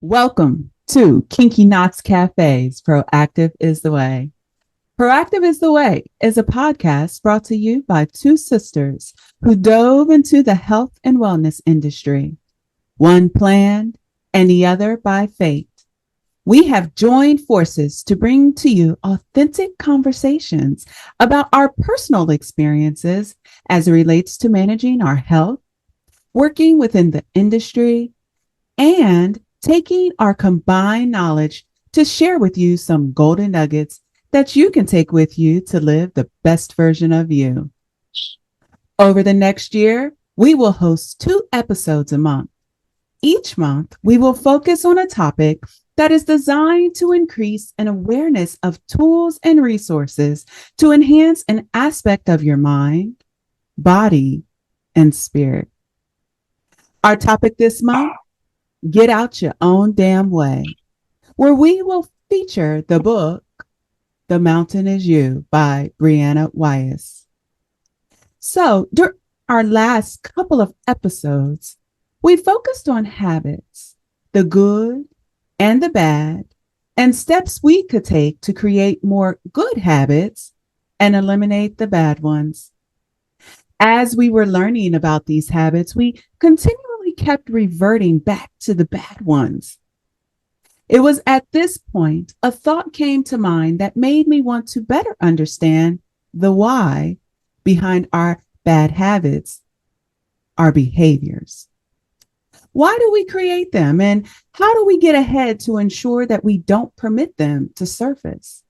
Welcome to Kinky Knots Cafe's Proactive is the Way. Proactive is the Way is a podcast brought to you by two sisters who dove into the health and wellness industry, one planned and the other by fate. We have joined forces to bring to you authentic conversations about our personal experiences as it relates to managing our health, working within the industry, and taking our combined knowledge to share with you some golden nuggets that you can take with you to live the best version of you. Over the next year, we will host 2 episodes a month. Each month, we will focus on a topic that is designed to increase an awareness of tools and resources to enhance an aspect of your mind, body, and spirit. Our topic this month: Get Out Your Own Damn Way, where we will feature the book, The Mountain Is You by Brianna Wiest. So during our last couple of episodes, we focused on habits, the good and the bad, and steps we could take to create more good habits and eliminate the bad ones. As we were learning about these habits, we continually kept reverting back to the bad ones. It was at this point a thought came to mind that made me want to better understand the why behind our bad habits, our behaviors. Why do we create them, and how do we get ahead to ensure that we don't permit them to surface?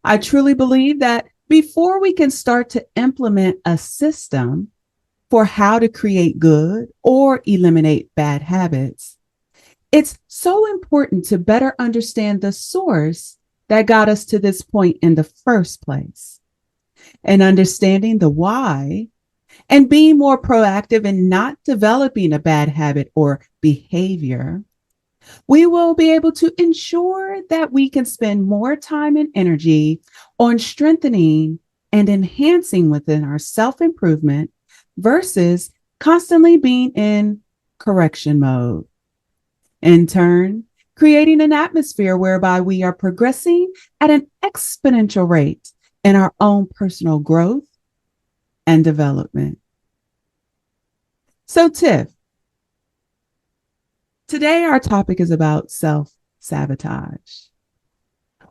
I truly believe that before we can start to implement a system for how to create good or eliminate bad habits, it's so important to better understand the source that got us to this point in the first place. And understanding the why and being more proactive in not developing a bad habit or behavior, we will be able to ensure that we can spend more time and energy on strengthening and enhancing within our self-improvement versus constantly being in correction mode. In turn, creating an atmosphere whereby we are progressing at an exponential rate in our own personal growth and development. So, Tiff, today our topic is about self-sabotage.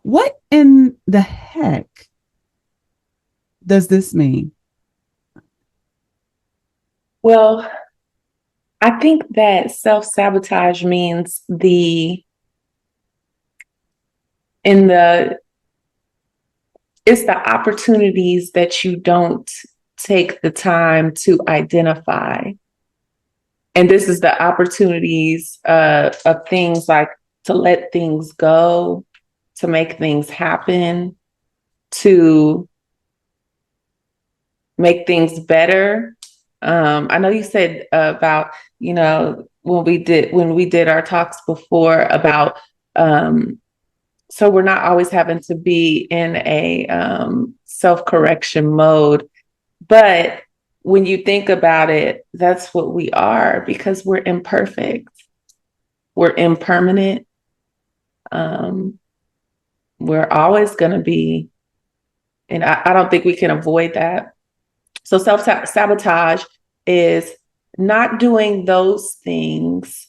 What in the heck does this mean? Well, I think that self-sabotage means it's the opportunities that you don't take the time to identify. And this is the opportunities of things like to let things go, to make things happen, to make things better. I know you said about, when we did our talks before about, so we're not always having to be in a self-correction mode. But when you think about it, that's what we are, because we're imperfect. We're impermanent. We're always going to be, and I don't think we can avoid that. So self-sabotage is not doing those things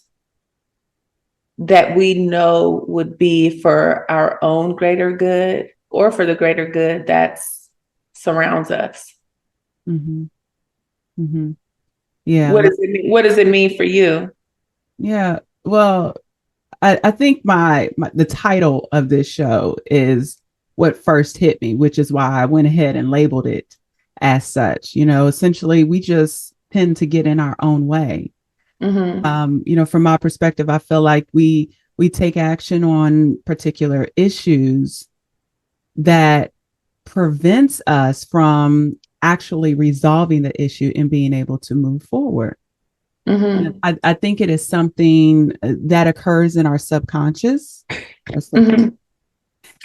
that we know would be for our own greater good or for the greater good that surrounds us. Mm-hmm. Mm-hmm. Yeah. What does it mean? What does it mean for you? Yeah. Well, I think the title of this show is what first hit me, which is why I went ahead and labeled it as such. Essentially, we just tend to get in our own way. Mm-hmm. From my perspective, I feel like we take action on particular issues that prevents us from actually resolving the issue and being able to move forward. Mm-hmm. I think it is something that occurs in our subconscious, Mm-hmm.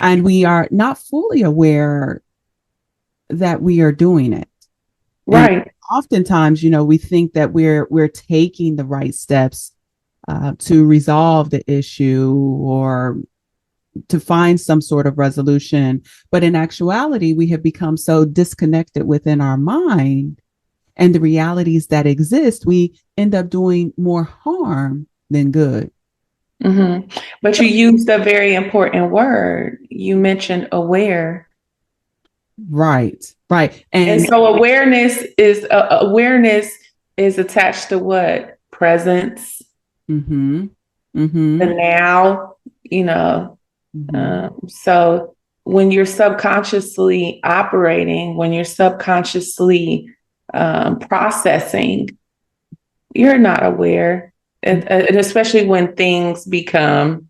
and we are not fully aware that we are doing it. Right. And oftentimes, we think that we're taking the right steps to resolve the issue or to find some sort of resolution. But in actuality, we have become so disconnected within our mind and the realities that exist, we end up doing more harm than good. Mm-hmm. But you used a very important word. You mentioned aware. Right, right. And so awareness is attached to what? Presence, mm-hmm, mm-hmm, the now, you know. mm-hmm. So when you're subconsciously operating, when you're subconsciously processing, you're not aware. And especially when things become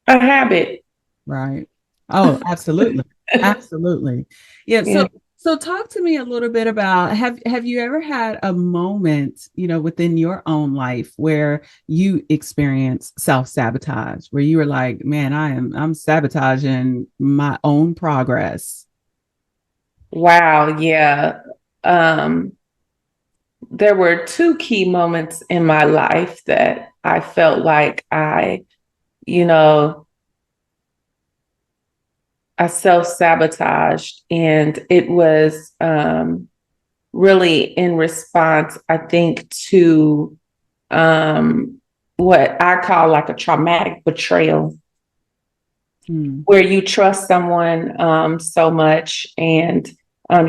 a habit. Right. Oh, absolutely. Absolutely. Yeah. Yeah. So talk to me a little bit about have you ever had a moment, within your own life where you experienced self-sabotage, where you were like, man, I'm sabotaging my own progress. Wow. Yeah. Um, there were two key moments in my life that I felt like you know, I self-sabotaged, and it was really in response, I think, to what I call like a traumatic betrayal, where you trust someone so much, and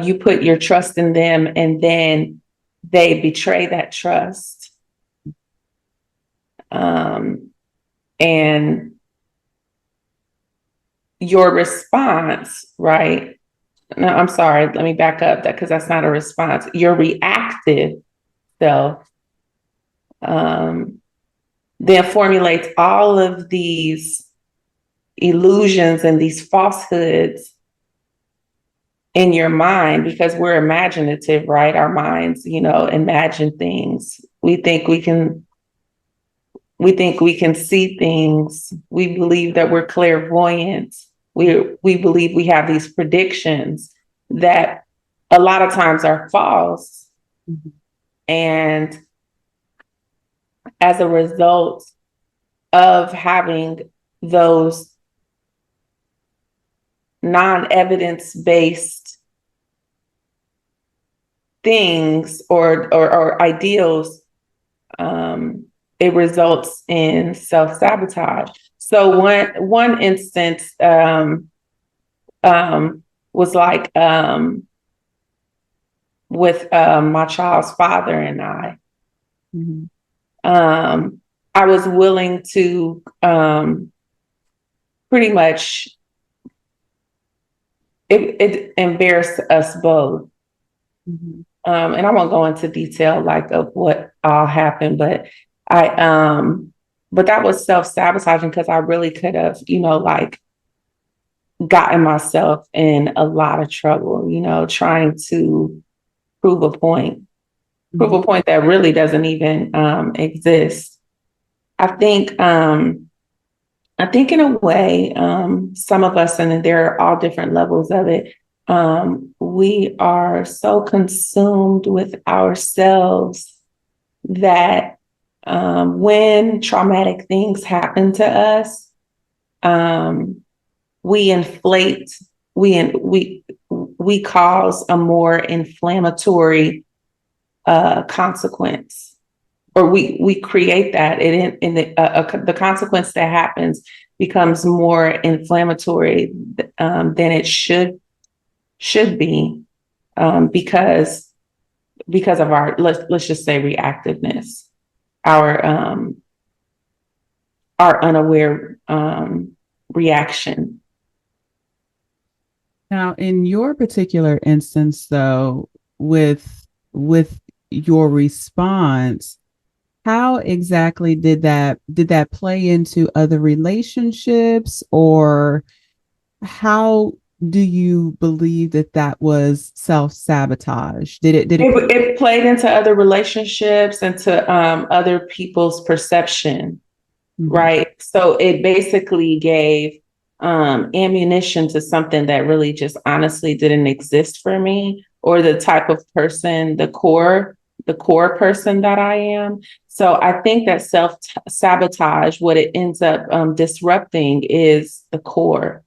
you put your trust in them, and then they betray that trust. And your response, right? No, I'm sorry. Let me back up that because that's not a response. Your reactive self then formulates all of these illusions and these falsehoods in your mind because we're imaginative, right? Our minds, imagine things. We think we can see things. We believe that we're clairvoyant. We believe we have these predictions that a lot of times are false. Mm-hmm. And as a result of having those non-evidence based things or ideals, it results in self-sabotage. So one instance was like with my child's father and I. Mm-hmm. I was willing to pretty much it embarrassed us both. Mm-hmm. And I won't go into detail like of what all happened, but but that was self-sabotaging because I really could have, like gotten myself in a lot of trouble, trying to prove a point that really doesn't even exist. I think in a way, some of us, and there are all different levels of it, we are so consumed with ourselves that when traumatic things happen to us, we inflate, we cause a more inflammatory consequence, or we create that. In the consequence that happens becomes more inflammatory than it should be, because of our let's just say reactiveness, our unaware reaction. Now, in your particular instance, though, with your response, how exactly did that play into other relationships, or how do you believe that was self-sabotage? It played into other relationships and to other people's perception, mm-hmm. Right? So it basically gave ammunition to something that really just honestly didn't exist for me, or the type of person, the core the core person that I am. So I think that self-sabotage, what it ends up disrupting is the core.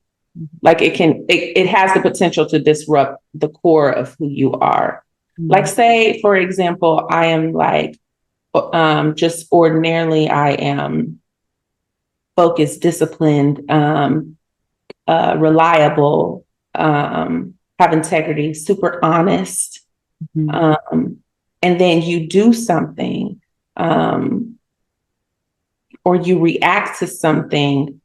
Like it has the potential to disrupt the core of who you are. Like, say, for example, I am like, just ordinarily, I am focused, disciplined, reliable, have integrity, super honest. And then you do something, or you react to something,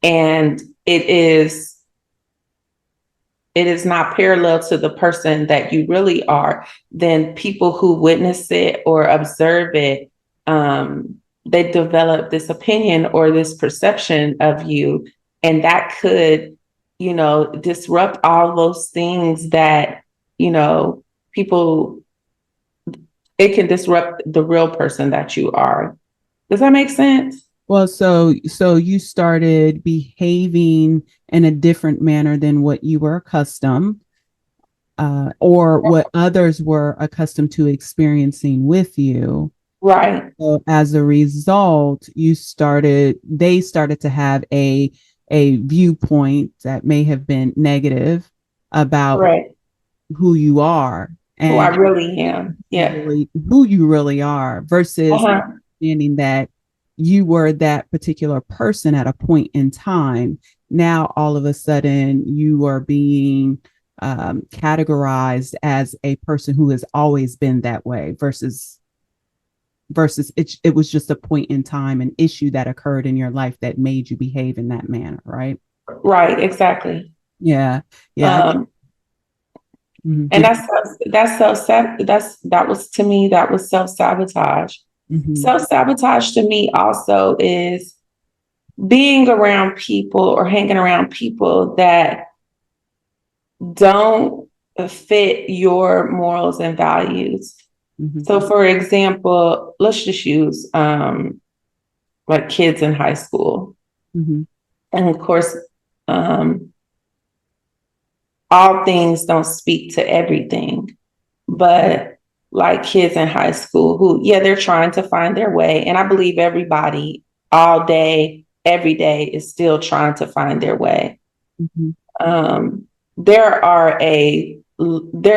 and it is not parallel to the person that you really are, then people who witness it or observe it, they develop this opinion or this perception of you. And that could, disrupt all those things that, people, it can disrupt the real person that you are. Does that make sense? Well, so you started behaving in a different manner than what you were accustomed, or what others were accustomed to experiencing with you. Right. So as a result, they started to have a viewpoint that may have been negative about Right. who you are Who I and really am. Yeah. who you really are, versus Uh-huh. understanding that you were that particular person at a point in time. Now, all of a sudden, you are being categorized as a person who has always been that way, versus it was just a point in time, an issue that occurred in your life that made you behave in that manner, right? Right. Exactly. Yeah, yeah. Um, and Did that was, to me, that was self-sabotage. Self-sabotage to me also is being around people or hanging around people that don't fit your morals and values. So for example, let's just use like kids in high school. And of course, all things don't speak to everything, but like kids in high school who, yeah, they're trying to find their way. And I believe everybody all day, every day is still trying to find their way. Um, there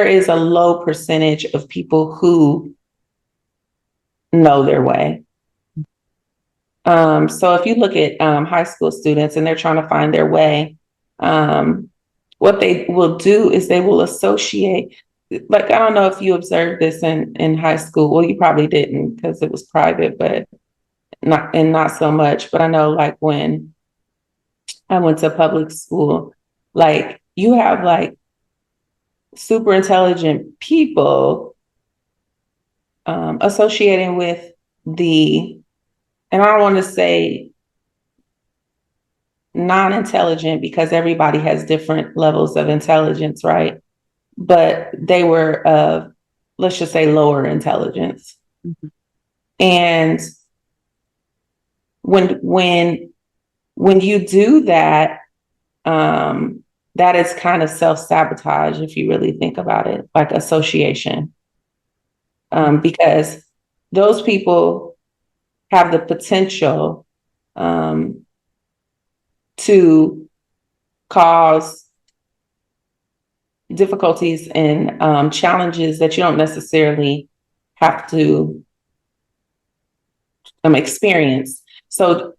is a low percentage of people who know their way. So if you look at high school students and they're trying to find their way, what they will do is they will associate, like, I don't know if you observed this in high school. Well, you probably didn't because it was private, but not so much. But I know, like, when I went to public school, like, you have like super intelligent people associating with and I don't want to say non-intelligent because everybody has different levels of intelligence, right? But they were let's just say lower intelligence. And when you do that, that is kind of self-sabotage if you really think about it, like association. Because those people have the potential to cause difficulties and challenges that you don't necessarily have to experience. So,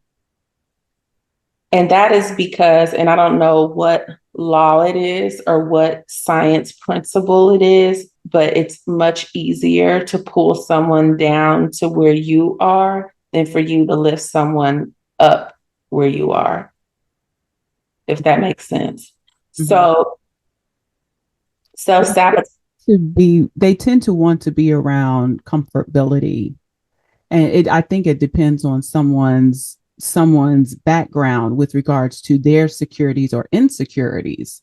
and that is because, and I don't know what law it is or what science principle it is, but it's much easier to pull someone down to where you are than for you to lift someone up where you are, if that makes sense. So self-sabotage. They tend to want to be around comfortability, and I think it depends on someone's background with regards to their securities or insecurities,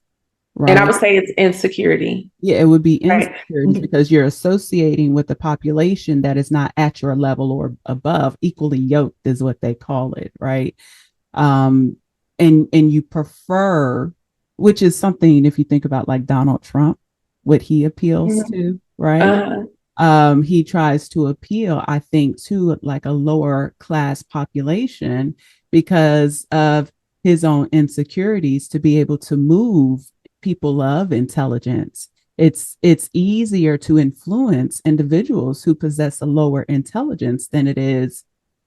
right? And I would say it's insecurity. Yeah, it would be insecurities, right? Because you're associating with a population that is not at your level or above. Equally yoked is what they call it, right? And you prefer, which is something, if you think about like Donald Trump, what he appeals to, right? He tries to appeal, I think, to like a lower class population because of his own insecurities to be able to move people of intelligence. It's easier to influence individuals who possess a lower intelligence than it is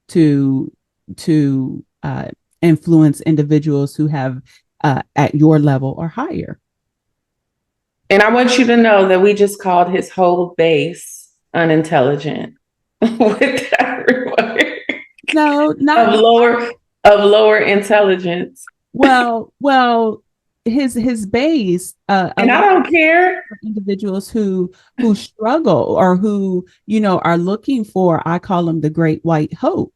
to to influence individuals who have at your level or higher. And I want you to know that we just called his whole base unintelligent with that remark No, not of lower intelligence. well, his base, a And I lot don't care. of individuals who struggle or who, are looking for, I call them the great white hope,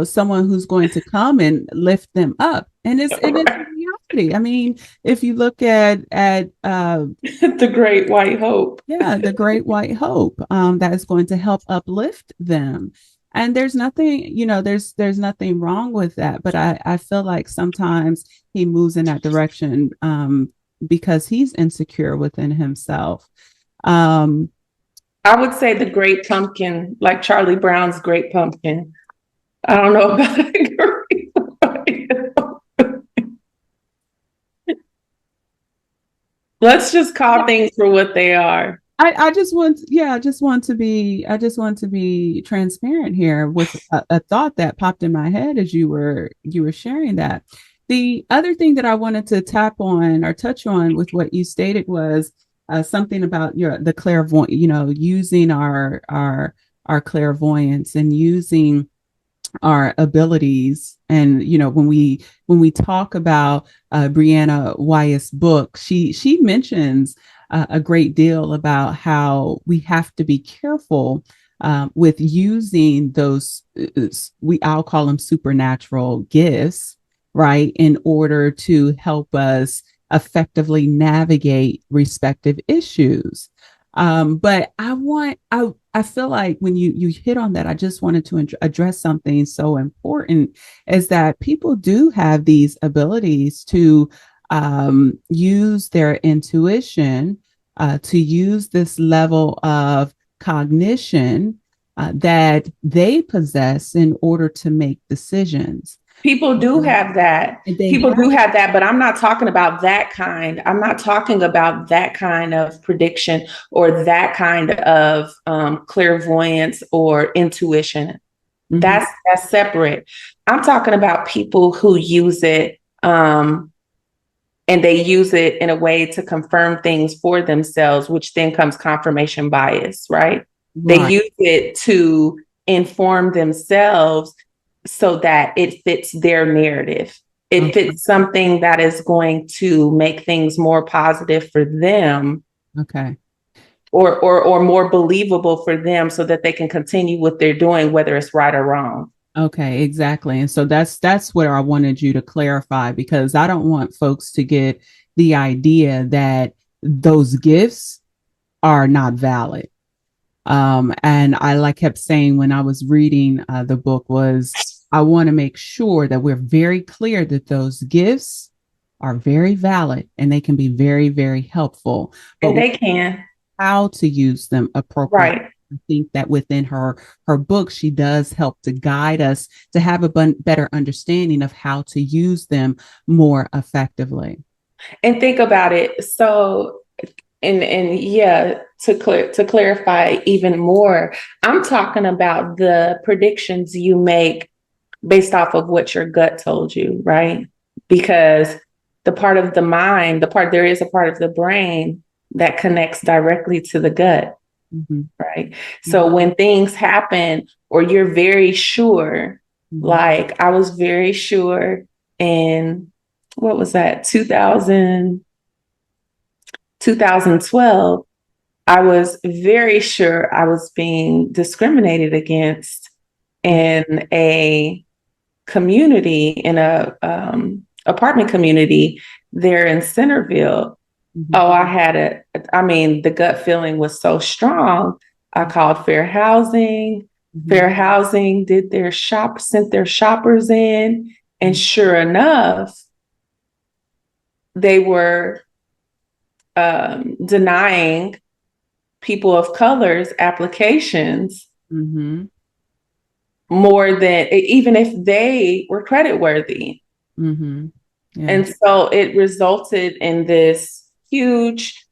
someone who's going to come and lift them up. And it's a reality. I mean, if you look at The great white hope. yeah, the great white hope, that is going to help uplift them. And there's nothing, there's nothing wrong with that. But I feel like sometimes he moves in that direction, because he's insecure within himself. Um, I would say the great pumpkin, like Charlie Brown's great pumpkin. I don't know about a great white hope. Let's just call things for what they are. I just want, yeah, I just want to be transparent here with a thought that popped in my head as you were sharing that. The other thing that I wanted to tap on or touch on with what you stated was something about the clairvoyant, using our clairvoyance and using our abilities. And when we talk about Brianna Wiest's book, she mentions a great deal about how we have to be careful with using those, I'll call them supernatural gifts, right, in order to help us effectively navigate respective issues. But I feel like when you hit on that, I just wanted to address something so important, is that people do have these abilities to use their intuition, to use this level of cognition that they possess in order to make decisions. People do have that. And they People have, do have that, but I'm not talking about that kind. I'm not talking about that kind of prediction or that kind of clairvoyance or intuition. mhm, That's separate. I'm talking about people who use it, and they use it in a way to confirm things for themselves, which then comes confirmation bias, right? They right. use it to inform themselves so that it fits their narrative. It Okay. fits something that is going to make things more positive for them, Okay. or more believable for them so that they can continue what they're doing, whether it's right or wrong. Okay, exactly. And so that's where I wanted you to clarify, because I don't want folks to get the idea that those gifts are not valid. And I like kept saying when I was reading the book was, I want to make sure that we're very clear that those gifts are very valid and they can be very, very helpful, but And they can. how to use them appropriately. Right. I think that within her book, she does help to guide us to have a better understanding of how to use them more effectively. And think about it. So, and yeah, to clarify even more, I'm talking about the predictions you make based off of what your gut told you, right? Because the part of the mind, there is a part of the brain that connects directly to the gut, Mm-hmm. right? So when things happen, or you're very sure, Mm-hmm. like I was very sure in, what was that, 2012, I was very sure I was being discriminated against in a community, in a apartment community there in Centerville. Mm-hmm. Oh, I mean, the gut feeling was so strong. I called Fair Housing. Mm-hmm. Fair Housing sent their shoppers in. And sure enough, they were denying people of color's applications Mm-hmm. more than even if they were credit worthy. Mm-hmm. Yeah. And so it resulted in this huge,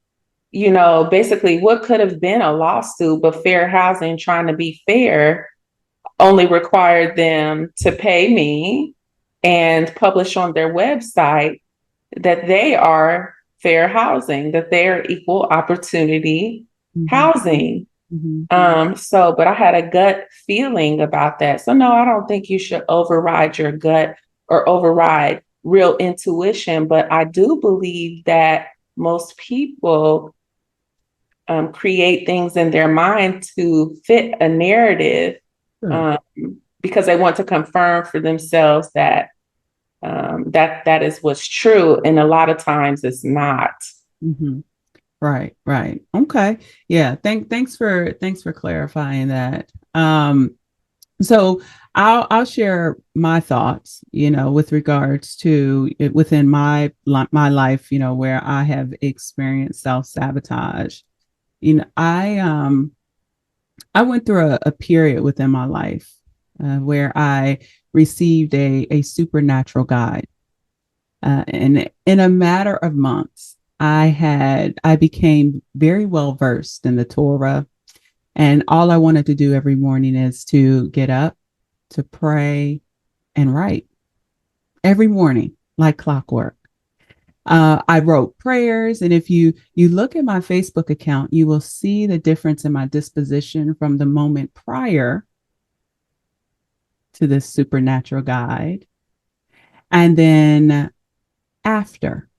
basically what could have been a lawsuit, but fair housing trying to be fair only required them to pay me and publish on their website that they are fair housing, that they're equal opportunity Mm-hmm. housing. Mm-hmm. But I had a gut feeling about that. So no, I don't think you should override your gut or override real intuition, but I do believe that most people create things in their mind to fit a narrative, Sure. um, because they want to confirm for themselves that that is what's true, and a lot of times it's not. Mm-hmm. Right, right. Okay. Yeah. Thanks for clarifying that. So I'll share my thoughts, with regards to it within my life, where I have experienced self-sabotage. I went through a period within my life where I received a supernatural guide. And in a matter of months, I became very well versed in the Torah. And all I wanted to do every morning is to get up, to pray, and write every morning, like clockwork. I wrote prayers, and if you look at my Facebook account, you will see the difference in my disposition from the moment prior to this supernatural guide, and then after.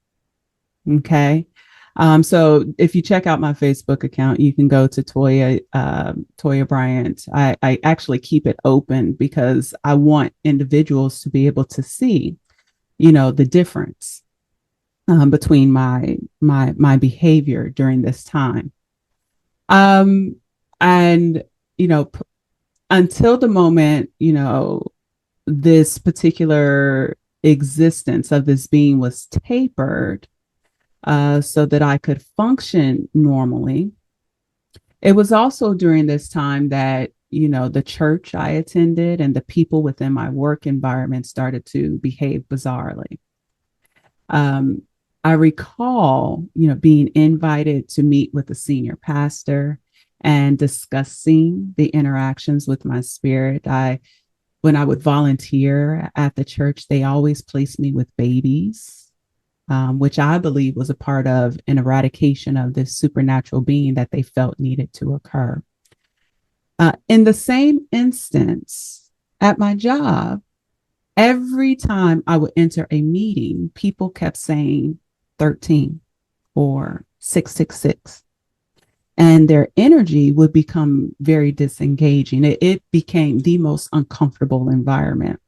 Okay. So if you check out my Facebook account, you can go to Toya Bryant. I actually keep it open because I want individuals to be able to see, the difference between my behavior during this time. Um, and you know, p- until the moment, this particular existence of this being was tapered so that I could function normally. It was also during this time that, the church I attended and the people within my work environment started to behave bizarrely. Um, I recall, being invited to meet with a senior pastor and discussing the interactions with my spirit. When I would volunteer at the church, they always placed me with babies, which I believe was a part of an eradication of this supernatural being that they felt needed to occur. In the same instance, at my job, every time I would enter a meeting, people kept saying 13 or 666. And their energy would become very disengaging. It became the most uncomfortable environment.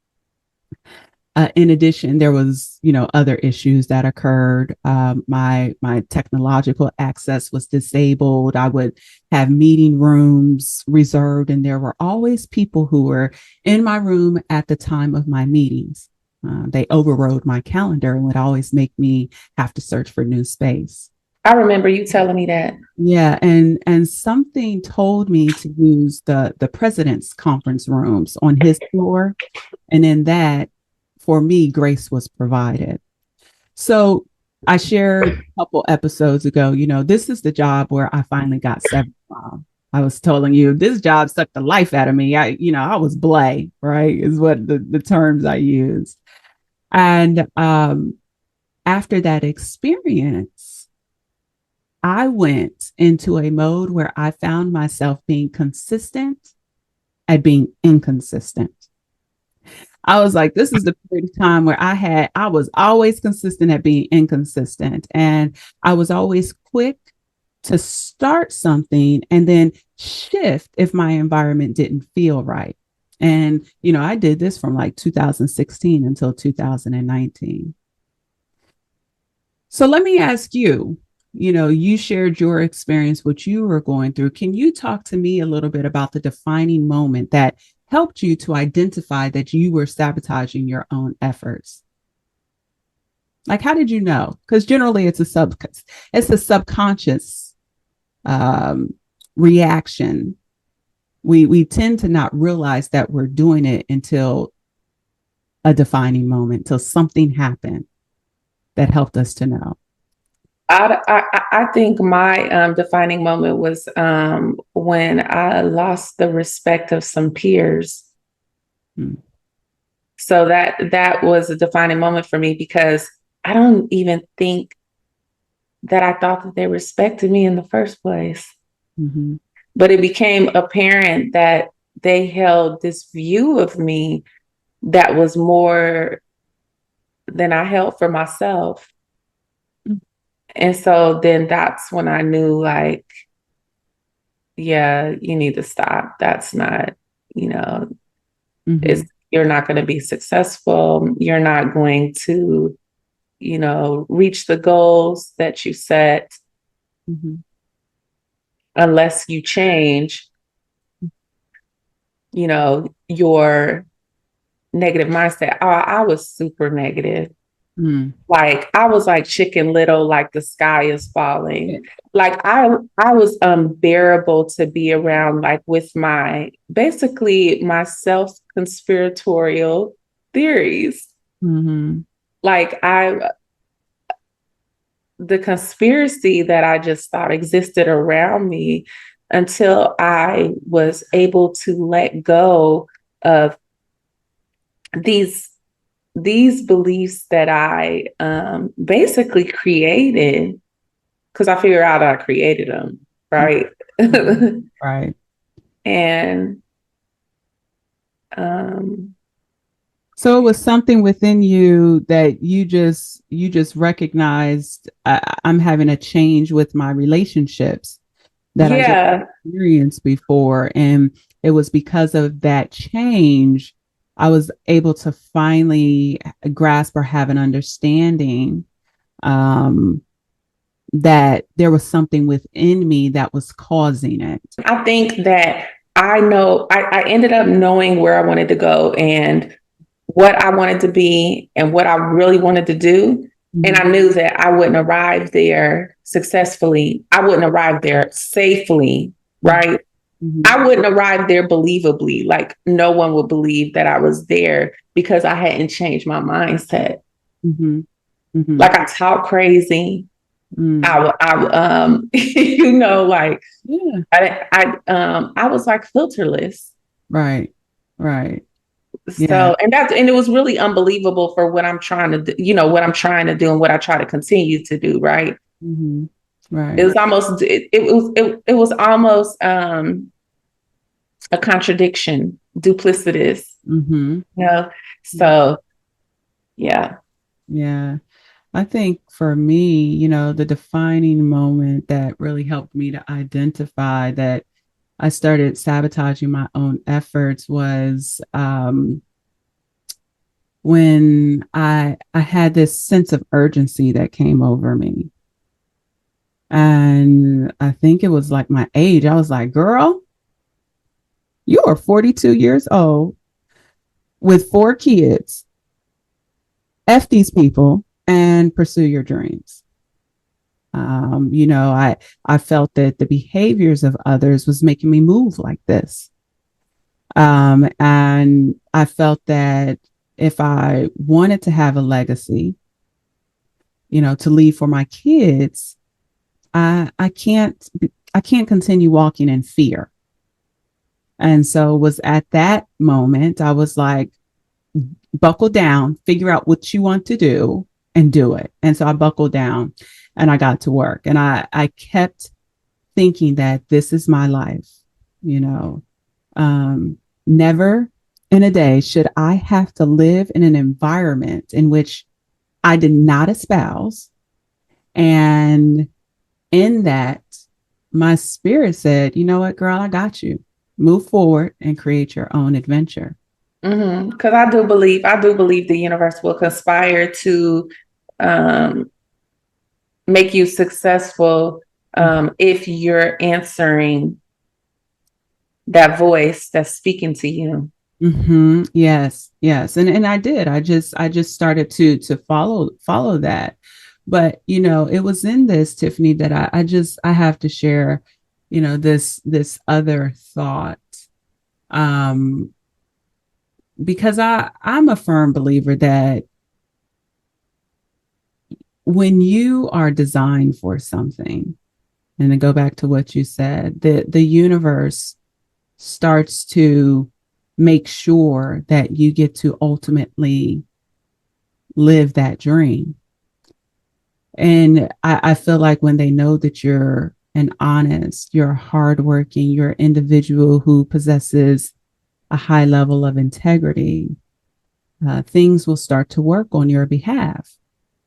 In addition, there was, other issues that occurred. My technological access was disabled. I would have meeting rooms reserved, and there were always people who were in my room at the time of my meetings. They overrode my calendar and would always make me have to search for new space. I remember you telling me that. Yeah, and something told me to use the president's conference rooms on his floor, and in that, for me, grace was provided. So I shared a couple episodes ago, this is the job where I finally got severed from. I was telling you this job sucked the life out of me. I was blay, right? Is what the terms I use. And after that experience, I went into a mode where I found myself being consistent at being inconsistent. I was like, this is the period of time where I was always consistent at being inconsistent. And I was always quick to start something and then shift if my environment didn't feel right. And, I did this from like 2016 until 2019. So let me ask you, you shared your experience, what you were going through. Can you talk to me a little bit about the defining moment that helped you to identify that you were sabotaging your own efforts? Like, how did you know? Because generally it's a subconscious reaction. We tend to not realize that we're doing it until a defining moment, till something happened that helped us to know. I think my defining moment was when I lost the respect of some peers. Hmm. So that was a defining moment for me, because I don't even think that I thought that they respected me in the first place. Mm-hmm. But it became apparent that they held this view of me that was more than I held for myself. Mm-hmm. And so then that's when I knew, like, yeah, you need to stop. That's not, mm-hmm. You're not going to be successful. You're not going to, reach the goals that you set, mm-hmm. unless you change, your negative mindset. I was super negative. Mm. Like, I was like Chicken Little, like the sky is falling. Like, I was unbearable to be around, like, with basically my self-conspiratorial theories. Mm-hmm. Like, the conspiracy that I just thought existed around me, until I was able to let go of these beliefs that I basically created, because I figured out I created them, right? Mm-hmm. Right. And so it was something within you that you just recognized, I'm having a change with my relationships that I just experienced before. And it was because of that change, I was able to finally grasp or have an understanding that there was something within me that was causing it. I think that I ended up knowing where I wanted to go and what I wanted to be and what I really wanted to do. Mm-hmm. And I knew that I wouldn't arrive there successfully. I wouldn't arrive there safely, right? Mm-hmm. I wouldn't arrive there believably. Like, no one would believe that I was there because I hadn't changed my mindset. Mm-hmm. Mm-hmm. Like, I talk crazy. Mm. Like, yeah. I was like filterless. Right. Right. So, yeah. And it was really unbelievable for what I'm trying to do, what I'm trying to do and what I try to continue to do. Right. Mm-hmm. Right. It was almost, it was almost a contradiction, duplicitous, mm-hmm. So, yeah. Yeah. I think for me, the defining moment that really helped me to identify that I started sabotaging my own efforts was when I had this sense of urgency that came over me. And I think it was like my age. I was like, girl, you are 42 years old with 4 kids. F these people and pursue your dreams. I felt that the behaviors of others was making me move like this. And I felt that if I wanted to have a legacy, to leave for my kids, I can't continue walking in fear. And so it was at that moment, I was like, buckle down, figure out what you want to do and do it. And so I buckled down and I got to work, and I kept thinking that this is my life, never in a day should I have to live in an environment in which I did not espouse. And in that, my spirit said, you know what, girl, I got you. Move forward and create your own adventure. Because I do believe the universe will conspire to make you successful if you're answering that voice that's speaking to you. Mm-hmm. Yes. And I did. I just started to follow that. But it was in this, Tiffany, that I have to share. this other thought. Um, because I'm a firm believer that when you are designed for something, and to go back to what you said, the universe starts to make sure that you get to ultimately live that dream. And I feel like when they know that you're an honest, you're hardworking, you're an individual who possesses a high level of integrity, things will start to work on your behalf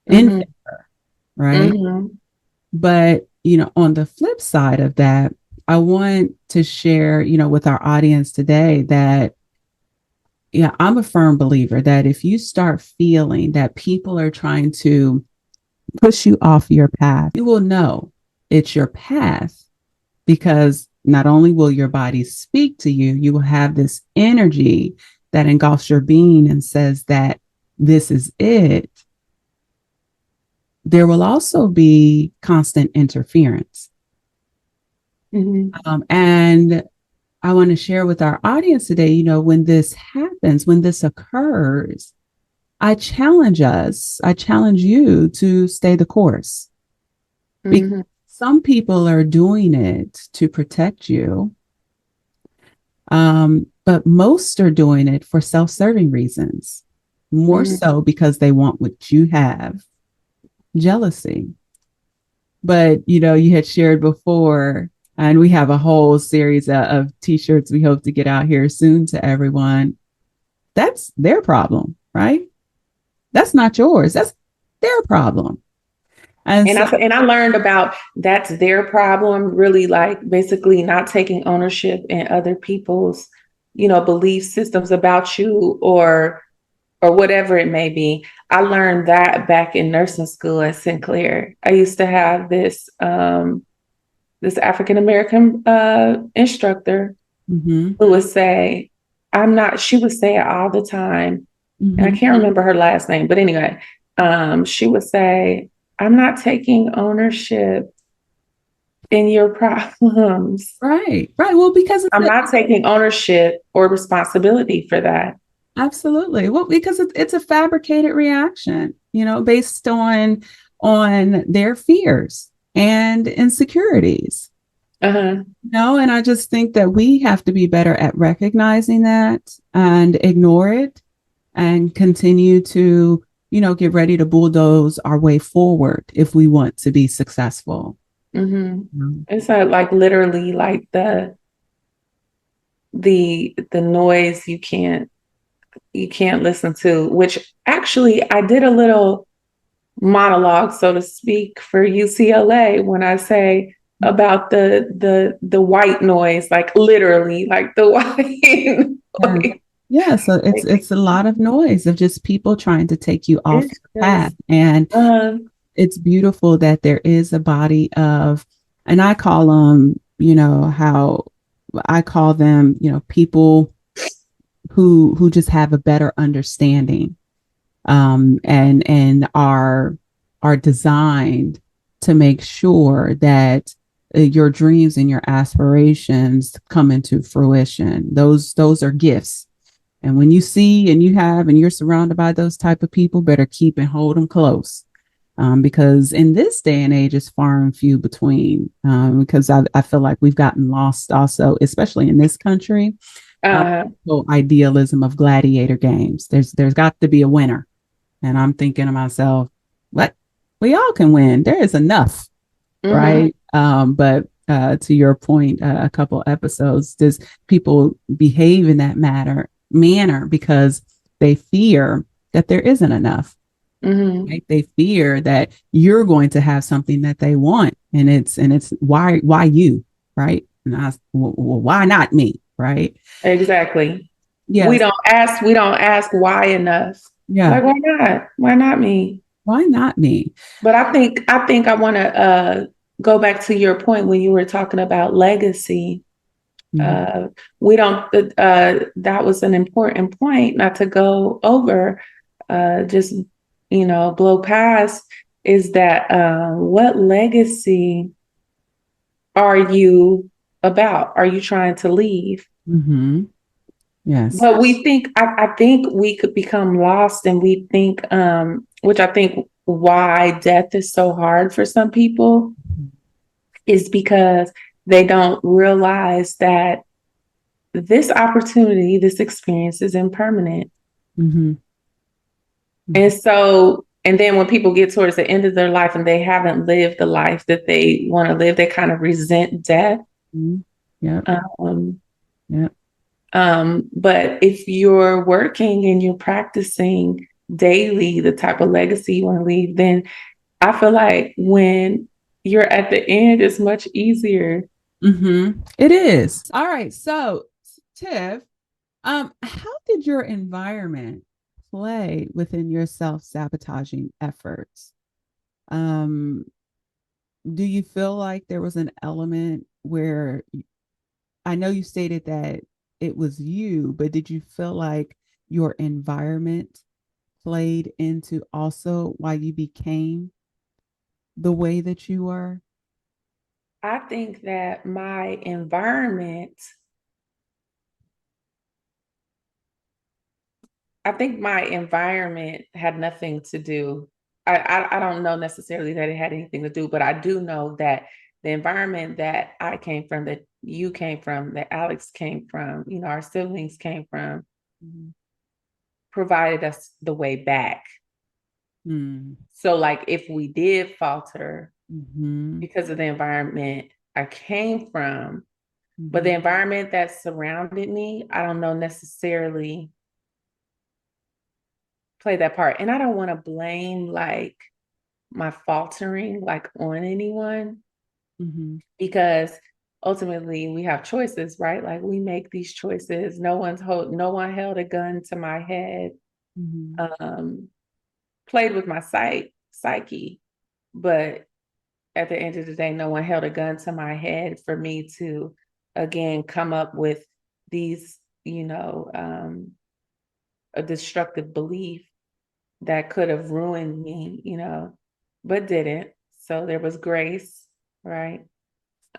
in Mm-hmm. favor, right? Mm-hmm. But, on the flip side of that, I want to share, with our audience today that, yeah, I'm a firm believer that if you start feeling that people are trying to push you off your path, you will know it's your path because not only will your body speak to you, you will have this energy that engulfs your being and says that this is it. There will also be constant interference. Mm-hmm. And I want to share with our audience today, when this happens, when this occurs, I challenge you to stay the course. Because Mm-hmm. some people are doing it to protect you, but most are doing it for self-serving reasons, more Mm-hmm. so because they want what you have, jealousy. But you had shared before, and we have a whole series of t-shirts we hope to get out here soon to everyone. That's their problem, right? That's not yours. That's their problem. And And so, I learned about that's their problem, really like basically not taking ownership in other people's, belief systems about you or whatever it may be. I learned that back in nursing school at Sinclair. I used to have this African American instructor mm-hmm, who would say, she would say it all the time. And I mm-hmm, can't remember her last name, but anyway, she would say, I'm not taking ownership in your problems. right, right. Well, because I'm not taking ownership or responsibility for that. absolutely. Well, because it's a fabricated reaction, based on their fears and insecurities. Uh-huh. And I just think that we have to be better at recognizing that and ignore it and continue to, get ready to bulldoze our way forward if we want to be successful. Mm-hmm. Mm-hmm. It's like literally like the noise you can't listen to, which actually I did a little monologue, so to speak, for UCLA when I say about the white noise, like literally like the white Yeah. noise. Yeah, so it's a lot of noise of just people trying to take you off It's your path. just And it's beautiful that there is a body of, and I call them, how I call them, people who just have a better understanding, and are designed to make sure that your dreams and your aspirations come into fruition. Those are gifts. And when you see and you have and you're surrounded by those type of people, better keep and hold them close. Because in this day and age, it's far and few between. Because I feel like we've gotten lost also, especially in this country. uh, So idealism of gladiator games. There's got to be a winner. And I'm thinking to myself, what? We all can win. There is enough, mm-hmm, right? But to your point, a couple episodes, does people behave in that manner because they fear that there isn't enough, mm-hmm, right? They fear that you're going to have something that they want, and it's why you, right? And well, why not me, right? exactly. We Yes, don't ask. We don't ask why enough. yeah. Like why not? Why not me? Why not me? But I think I want to go back to your point when you were talking about legacy. Mhm. We don't. That was an important point, not to go over. Just blow past is that what legacy are you about? Are you trying to leave? Mm-hmm. Yes. But I think we could become lost and we think, which I think why death is so hard for some people is because they don't realize that this opportunity, this experience is impermanent. Mm-hmm. And so, and then when people get towards the end of their life and they haven't lived the life that they want to live, they kind of resent death. Mm-hmm. Yep. Um, Yep. but if you're working and you're practicing daily the type of legacy you want to leave, then I feel like when you're at the end, it's much easier. Mm-hmm. It is. All right. So, Tiff, how did your environment play within your self-sabotaging efforts? Um, do you feel like there was an element where I know you stated that it was you, but did you feel like your environment played into also why you became the way that you were? I think that my environment, I think my environment had nothing to do. I don't know necessarily that it had anything to do, but I do know that the environment that I came from, that you came from, that Alex came from, you know, our siblings came from, Mm-hmm. provided us the way back. So, like, if we did falter Mm-hmm. because of the environment I came from, but Mm-hmm. the environment that surrounded me, I don't know necessarily play that part. And I don't want to blame like my faltering like on anyone Mm-hmm. because ultimately we have choices, right? Like we make these choices. No one held a gun to my head, Mm-hmm. um, played with my psyche, but at the end of the day, no one held a gun to my head for me to again come up with these, a destructive belief that could have ruined me, but didn't. So there was grace, right?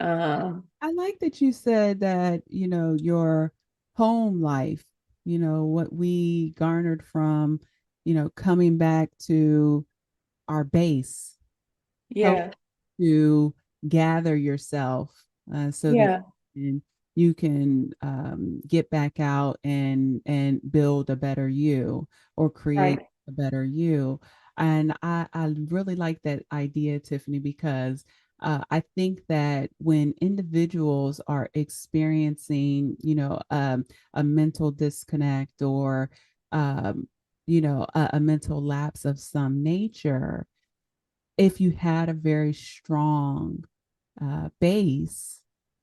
I like that you said that, your home life, what we garnered from, coming back to our base, help yeah, to gather yourself so that yeah, you can get back out and build a better you or create right. a better you. And I really like that idea, Tiffany, because I think that when individuals are experiencing, a mental disconnect or, um, a mental lapse of some nature, if you had a very strong base,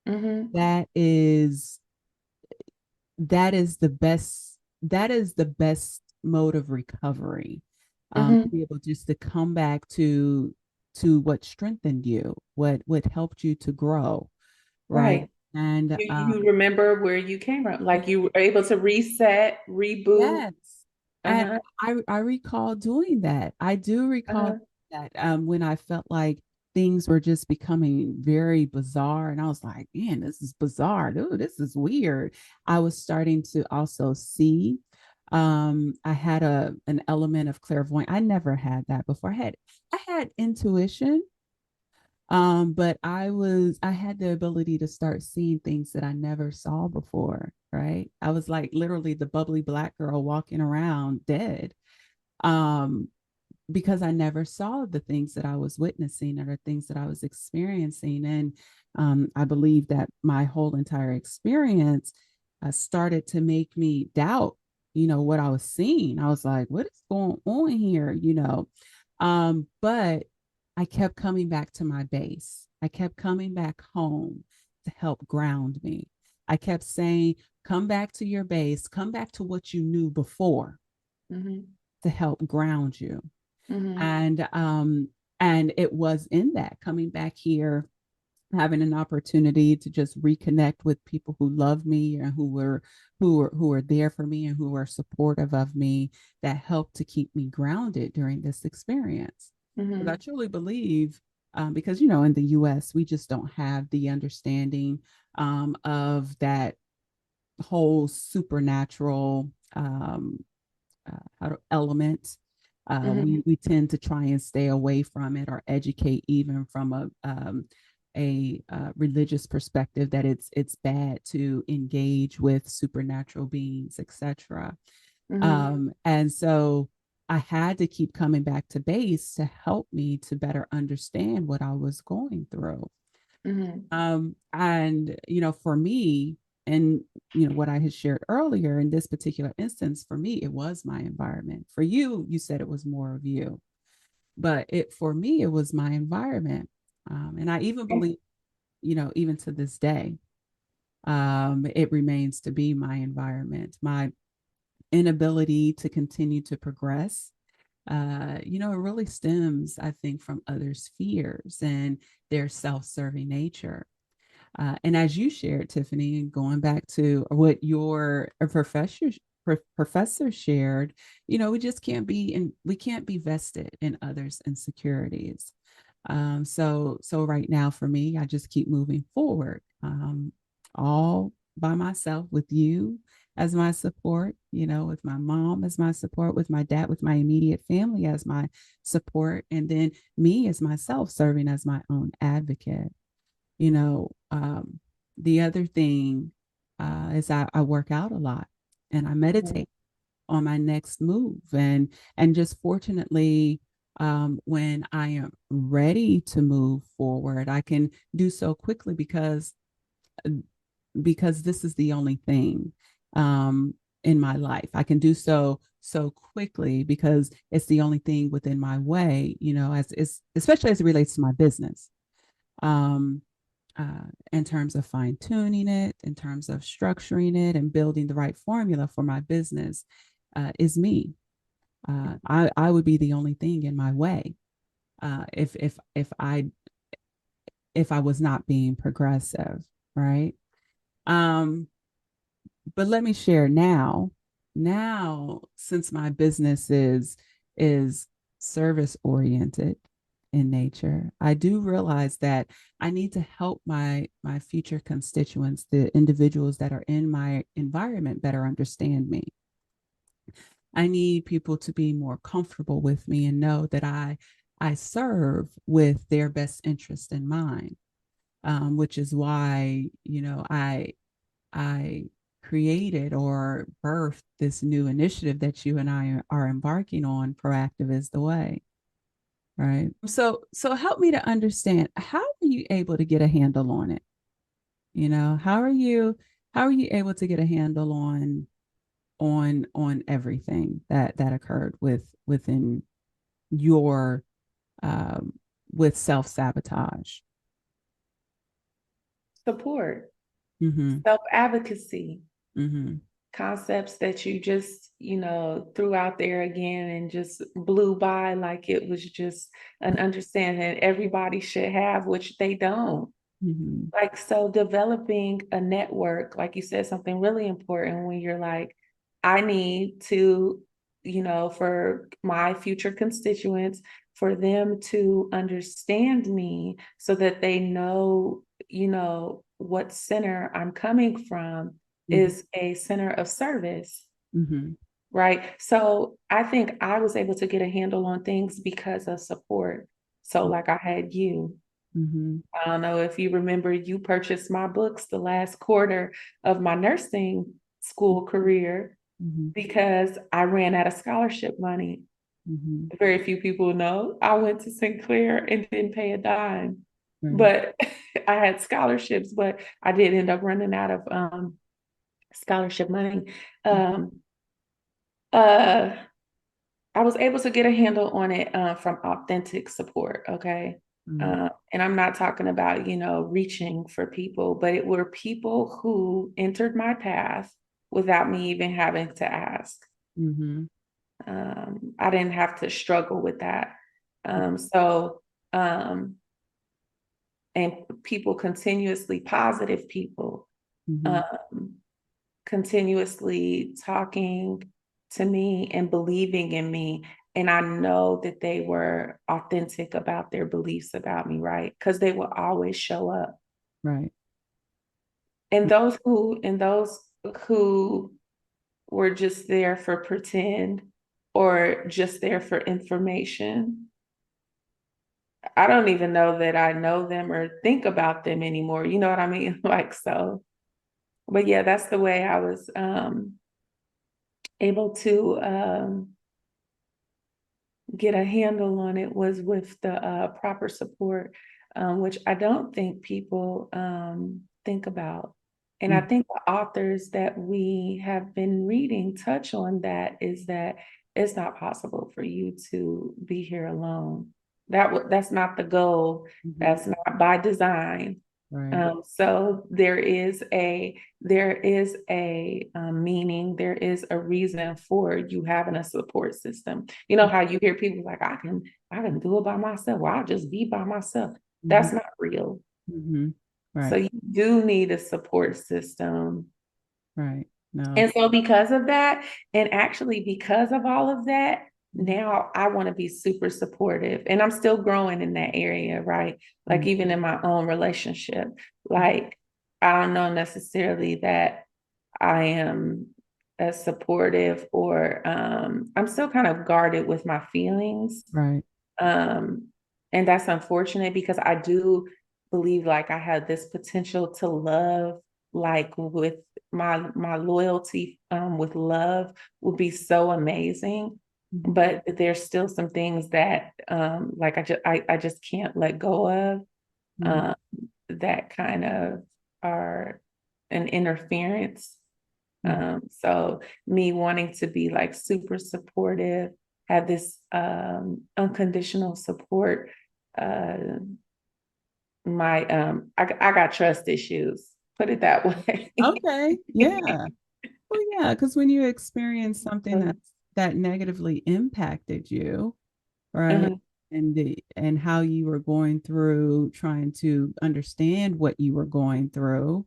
Mm-hmm. that is the best mode of recovery. To Mm-hmm. be able just to come back to what strengthened you, what helped you to grow, right? Right. And You remember where you came from, like you were able to reset, reboot. yes. And Uh-huh. I recall doing that. I do recall Uh-huh. that when I felt like things were just becoming very bizarre and I was like, man, this is bizarre. Dude, this is weird. I was starting to also see I had an element of clairvoyance. I never had that before. I had intuition, but I had the ability to start seeing things that I never saw before, right? I was like literally the bubbly black girl walking around dead. Um, because I never saw the things that I was witnessing or the things that I was experiencing. And I believe that my whole entire experience started to make me doubt, what I was seeing. I was like, what is going on here? But I kept coming back to my base. I kept coming back home to help ground me. I kept saying, come back to your base, come back to what you knew before Mm-hmm. to help ground you. Mm-hmm. And it was in that coming back here, having an opportunity to just reconnect with people who love me and who were there for me and who were supportive of me, that helped to keep me grounded during this experience. Because I Mm-hmm. truly believe because, you know, in the US, we just don't have the understanding of that whole supernatural element. Mm-hmm. We tend to try and stay away from it or educate even from a religious perspective that it's bad to engage with supernatural beings, etc. Mm-hmm. And so I had to keep coming back to base to help me to better understand what I was going through. Mm-hmm. And, you know, for me, and, you know, what I had shared earlier in this particular instance, for me, it was my environment. For you, you said it was more of you, but for me, it was my environment. And I even believe, you know, even to this day, it remains to be my environment, my inability to continue to progress. You know, it really stems, I think, from others' fears and their self-serving nature. And as you shared, Tiffany, and going back to what your professor shared, you know, we just can't be we can't be vested in others' insecurities. So right now for me, I just keep moving forward, all by myself with you as my support, you know, with my mom as my support, with my dad, with my immediate family as my support, and then me as myself serving as my own advocate. You know, the other thing is I work out a lot and I meditate on my next move, and just fortunately, when I am ready to move forward, I can do so quickly because this is the only thing in my life. I can do so quickly because it's the only thing within my way, you know, as especially as it relates to my business. Um, in terms of fine tuning it, in terms of structuring it and building the right formula for my business, is me. I would be the only thing in my way if I was not being progressive, right? Um, but let me share now. Now, since my business is service oriented in nature, I do realize that I need to help my future constituents, the individuals that are in my environment, better understand me. I need people to be more comfortable with me and know that I serve with their best interest in mind, which is why, you know, I created or birthed this new initiative that you and I are embarking on. Proactive is the way, right? So help me to understand, how are you able to get a handle on it? You know, how are you able to get a handle on everything that occurred within your um, with self-sabotage? Support, Mm-hmm. self-advocacy, Mm-hmm. concepts that you just, threw out there again and just blew by like it was just an understanding everybody should have, which they don't. Mm-hmm. Like, so developing a network, like you said, something really important when you're like, I need to, for my future constituents, for them to understand me so that they know, what center I'm coming from Mm-hmm. is a center of service. Mm-hmm. Right. So I think I was able to get a handle on things because of support. So, like, I had you. Mm-hmm. I don't know if you remember, you purchased my books the last quarter of my nursing school career Mm-hmm. because I ran out of scholarship money. Mm-hmm. Very few people know I went to Sinclair and didn't pay a dime, Right. but I had scholarships, but I did end up running out of scholarship money. Um, uh, I was able to get a handle on it from authentic support. Okay. Mm-hmm. And I'm not talking about, reaching for people, but it were people who entered my path without me even having to ask. Mm-hmm. I didn't have to struggle with that. So, and people continuously, positive people, Mm-hmm. um, continuously talking to me and believing in me And I know that they were authentic about their beliefs about me, right? Because they will always show up. Right. And those who were just there for pretend or just there for information, I don't even know that I know them or think about them anymore. You know what I mean? Like, so, but yeah, that's the way I was able to get a handle on it, was with the proper support, which I don't think people think about. And I Mm. think the authors that we have been reading touch on that, is that it's not possible for you to be here alone. That's not the goal. Mhm. That's not by design. Right. So there is a meaning, there is a reason for you having a support system. You know how you hear people like, I can do it by myself, or I'll just be by myself. Mhm. That's not real. Mhm. So Right. you do need a support system. Right. No. And so because of that, and actually because of all of that, Mhm. now I want to be super supportive. And I'm still growing in that area, right? Like Mhm. even in my own relationship, like I don't know necessarily that I am as supportive, or I'm still kind of guarded with my feelings. Right. Um, and that's unfortunate, because I do believe like I have this potential to love, like with my loyalty, with love would be so amazing. Mhm. But there's still some things that like I just can't let go of, Mhm. um, that kind of are an interference. Mhm. So me wanting to be like super supportive, have this unconditional support. Uh, I got trust issues. Put it that way. Okay. Yeah. Well, yeah, because when you experience something that negatively impacted you, right? Uh-huh. And how you were going through trying to understand what you were going through.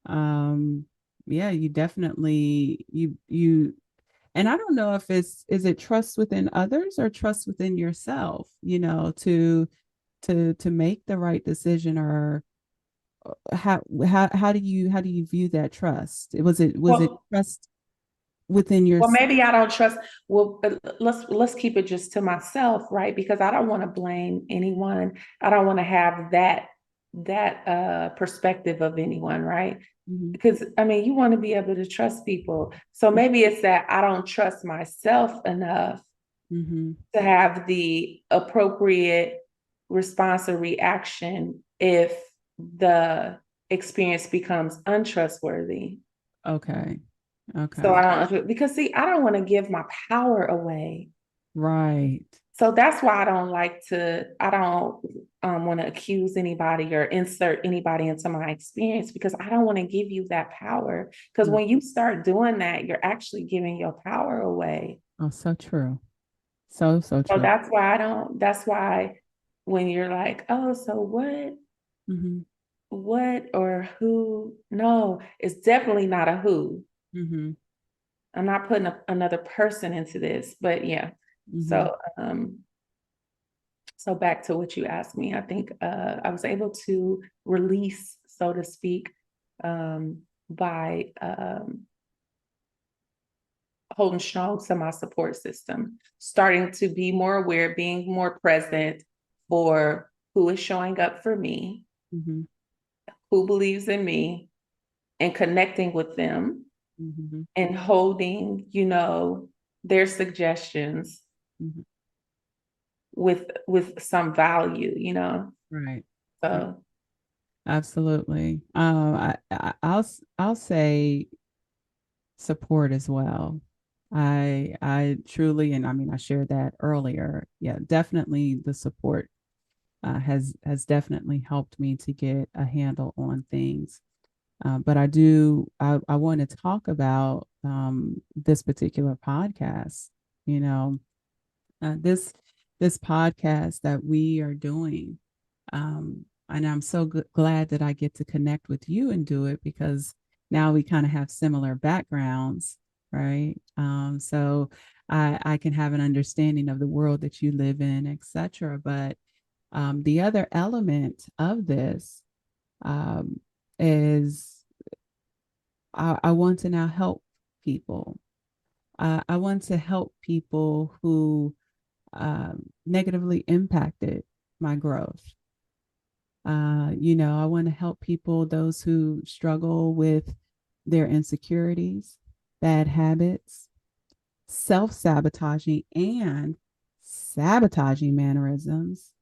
Um, yeah, you definitely you and I don't know if is it trust within others or trust within yourself, to make the right decision, or how do you view that trust? Was it Well, trust within well, yourself? maybe I don't trust. Well, let's keep it just to myself, right? Because I don't want to blame anyone. I don't want to have that perspective of anyone, right? Mhm. Because I mean, you want to be able to trust people. So maybe it's that I don't trust myself enough Mhm. to have the appropriate response or reaction if the experience becomes untrustworthy. Okay. So Okay. I don't, because see, I don't want to give my power away. Right. So that's why I don't want to accuse anybody or insert anybody into my experience, because I don't want to give you that power. Because Mm. when you start doing that, you're actually giving your power away. Oh, so true. So So true. that's why when you're like, oh, so Mhm. what or who? No, it's definitely not a who. Mhm. I'm not putting another person into this, but yeah. Mhm. So back to what you asked me, I think I was able to release, so to speak, by holding strong to my support system, starting to be more aware, being more present for who is showing up for me, Mhm. who believes in me, and connecting with them Mhm. and holding, their suggestions Mhm. with some value. Right. Right. So Absolutely. I'll say support as well. I truly, and I mean, I shared that earlier. Yeah, definitely the support has definitely helped me to get a handle on things. But I want to talk about this particular podcast. You know, this podcast that we are doing, and I'm so glad that I get to connect with you and do it, because now we kind of have similar backgrounds, right? So I can have an understanding of the world that you live in, etc. But the other element of this um, is I want to now help people. I want to help people who negatively impacted my growth. I want to help people, those who struggle with their insecurities, bad habits, self-sabotaging, and sabotaging mannerisms.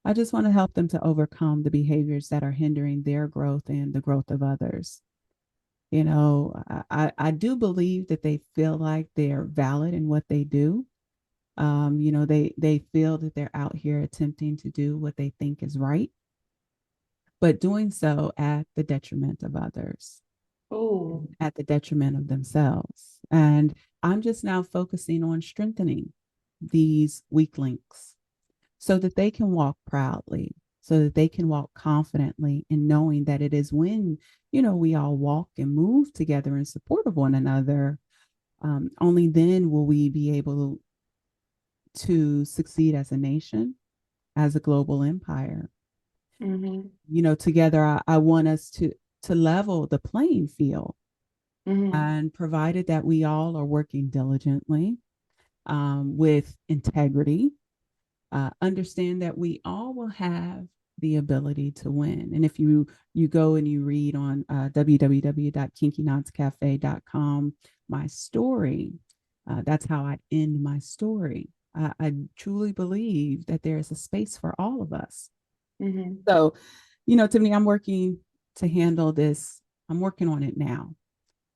I just want to help them to overcome the behaviors that are hindering their growth and the growth of others. I do believe that they feel like they're valid in what they do. They feel that they're out here attempting to do what they think is right, but doing so at the detriment of others, Oh. at the detriment of themselves. And I'm just now focusing on strengthening these weak links so that they can walk proudly, so that they can walk confidently in knowing that it is when, we all walk and move together in support of one another. Only then will we be able to succeed as a nation, as a global empire. Mm-hmm. Together, I want us to level the playing field, Mm-hmm. and provided that we all are working diligently with integrity, understand that we all will have the ability to win. And if you go and you read on www.kinkyknotscafe.com my story, that's how I end my story. I truly believe that there is a space for all of us. Mm-hmm. So, to me, I'm working to handle this. I'm working on it now.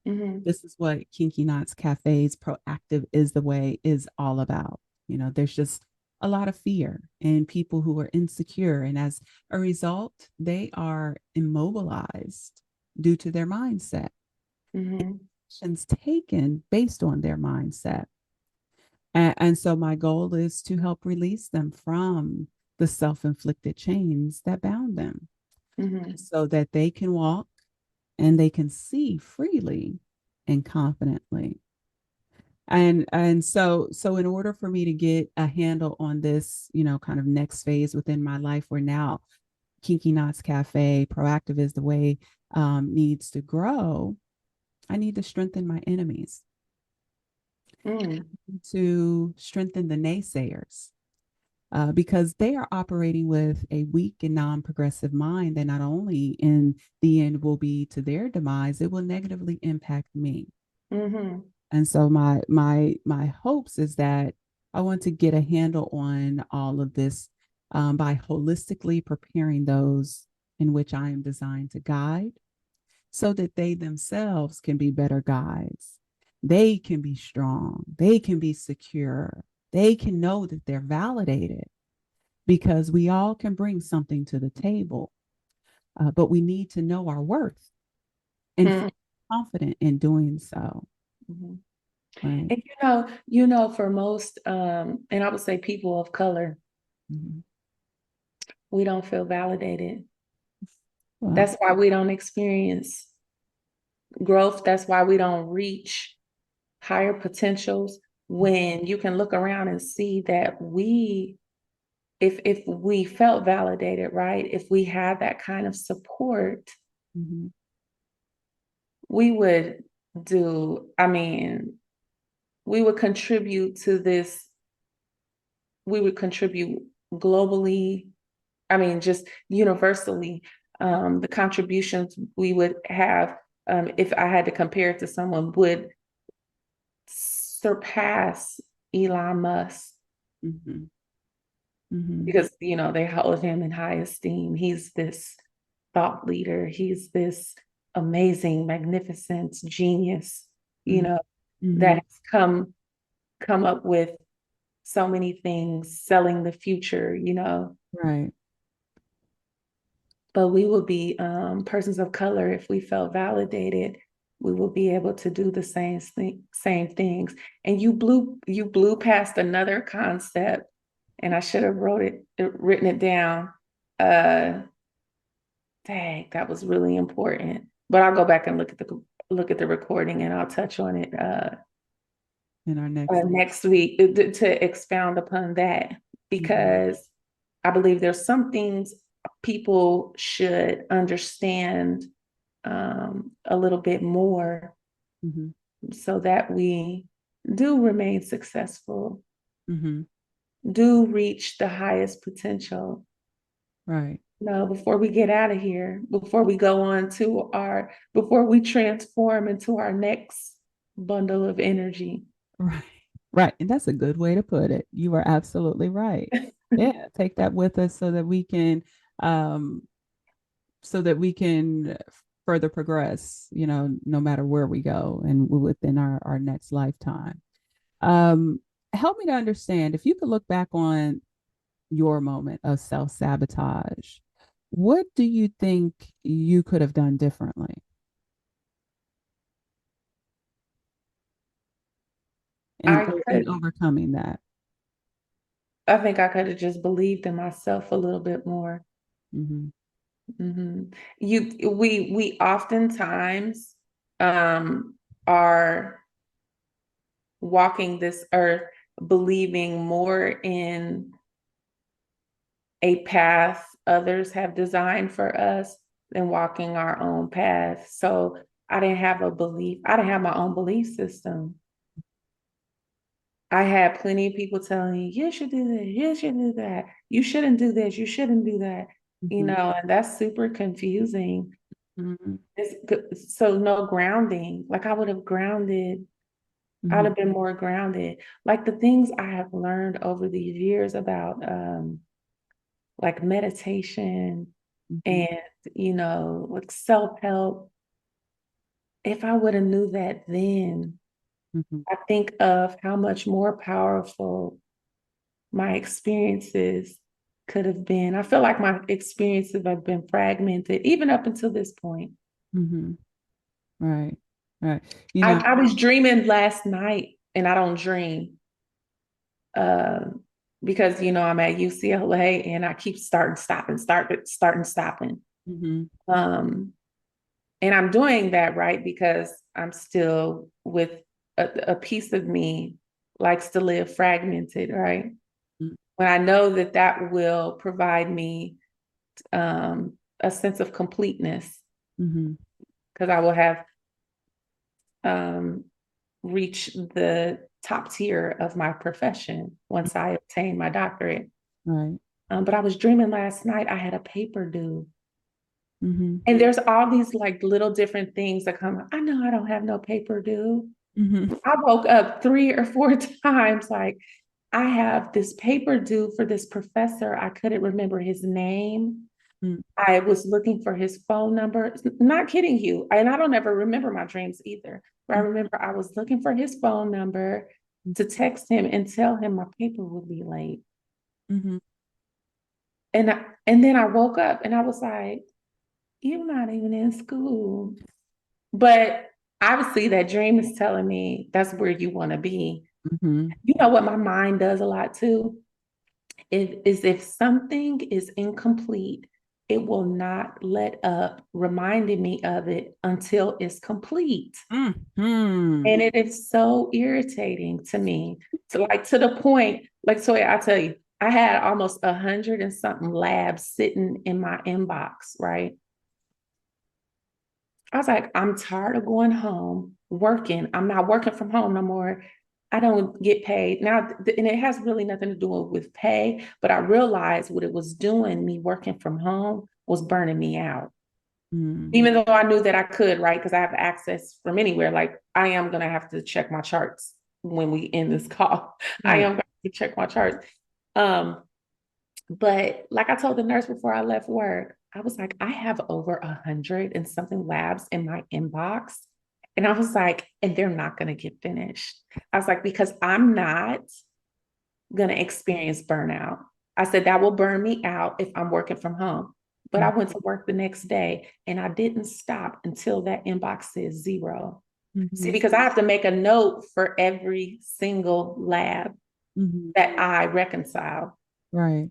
Mm-hmm. This is what Kinky Knots Cafe's Proactive is the Way is all about. There's just a lot of fear and people who are insecure. And as a result, they are immobilized due to their mindset. Mm-hmm. Actions taken based on their mindset. And so my goal is to help release them from the self-inflicted chains that bound them Mm-hmm. so that they can walk and they can see freely and confidently. And so in order for me to get a handle on this, kind of next phase within my life, where now Kinky Knots Cafe, Proactive is the Way, needs to grow, I need to strengthen my enemies, Mm-hmm. to strengthen the naysayers, because they are operating with a weak and non-progressive mind that not only in the end will be to their demise, it will negatively impact me. Mm-hmm. And so my hopes is that I want to get a handle on all of this, by holistically preparing those in which I am designed to guide, so that they themselves can be better guides. They can be strong. They can be secure. They can know that they're validated, because we all can bring something to the table, but we need to know our worth and feel confident in doing so. Mm-hmm. Right. And for most, and I would say people of color, Mhm. we don't feel validated. Well, That's why we don't experience growth. That's why we don't reach higher potentials. When you can look around and see that if we felt validated, right? If we had that kind of support, mm-hmm. we would I mean, we would contribute to this, we would contribute globally, I mean, just universally, the contributions we would have, if I had to compare it to someone, would surpass Elon Musk, Mm-hmm. Mm-hmm. because, they hold him in high esteem. He's this thought leader. He's this amazing, magnificent genius, Mm-hmm. that has come up with so many things, selling the future. Right. But we will be, persons of color, if we felt validated, we will be able to do the same things. And you blew past another concept, and I should have written it down. Dang, that was really important. But I'll go back and look at the recording, and I'll touch on it. in our next. next week to expound upon that, Mhm. because I believe there's some things people should understand a little bit more Mhm. so that we do remain successful, Mhm. do reach the highest potential. Right. No, before we get out of here, before we go on to before we transform into our next bundle of energy. Right. Right. And that's a good way to put it. You are absolutely right. Yeah, take that with us um so that we can further progress, no matter where we go and within our next lifetime. Um, Help me to understand if you could look back on your moment of self-sabotage, what do you think you could have done differently I in could, overcoming that? I think I could have just believed in myself a little bit more. Mm-hmm. Mhm. We oftentimes um, are walking this earth believing more in a path others have designed for us than walking our own path. So I didn't have a belief. I didn't have my own belief system. I had plenty of people telling me, you should do this, you should do that, you shouldn't do this, you shouldn't do that, Mm-hmm. and that's super confusing. Mm-hmm. So no grounding. Like I would have grounded, I'd Mm-hmm. have been more grounded. Like the things I have learned over these years about like meditation Mm-hmm. and like self-help, if I would have knew that then, Mm-hmm. I think of how much more powerful my experiences could have been. I feel like my experiences have been fragmented even up until this point. Mm-hmm. Right. Right. You I, know, I was dreaming last night, and I don't dream uh, because I'm at UCLA and I keep starting, stopping. mm-hmm. Um, and I'm doing that right because I'm still with a piece of me likes to live fragmented, right? When I know that that will provide me a sense of completeness Mm-hmm. because I will have um, reached the top tier of my profession once I obtain my doctorate. Right. But I was dreaming last night I had a paper due. Mm-hmm. And there's all these like little different things that come. I know I don't have no paper due. Mm-hmm. I woke up 3 or 4 times like I have this paper due for this professor. I couldn't remember his name. I was looking for his phone number. Not kidding you. And I don't ever remember my dreams either. But I remember I was looking for his phone number to text him and tell him my paper would be late. Mm-hmm. And then I woke up and I was like, you're not even in school. But obviously that dream is telling me that's where you want to be. Mm-hmm. You know what my mind does a lot too? Is if something is incomplete, it will not let up reminding me of it until it's complete. Mm-hmm. And it is so irritating to me. So like to the point, like so I tell you, I had almost 100 and something labs sitting in my inbox, right? I was like, I'm tired of going home, working. I'm not working from home no more. I don't get paid now. And it has really nothing to do with pay, but I realized what it was doing, me working from home, was burning me out. Mm-hmm. Even though I knew that I could, right? Because I have access from anywhere. Like I am going to have to check my charts when we end this call. I Right. am going to check my charts. Um, but like I told the nurse before I left work, I was like, I have over 100 and something labs in my inbox. And I was like, and they're not going to get finished. I was like, because I'm not going to experience burnout. I said, that will burn me out if I'm working from home. But I went to work the next day and I didn't stop until that inbox says 0. See, Mm-hmm. because I have to make a note for every single lab Mm-hmm. that I reconcile. Right.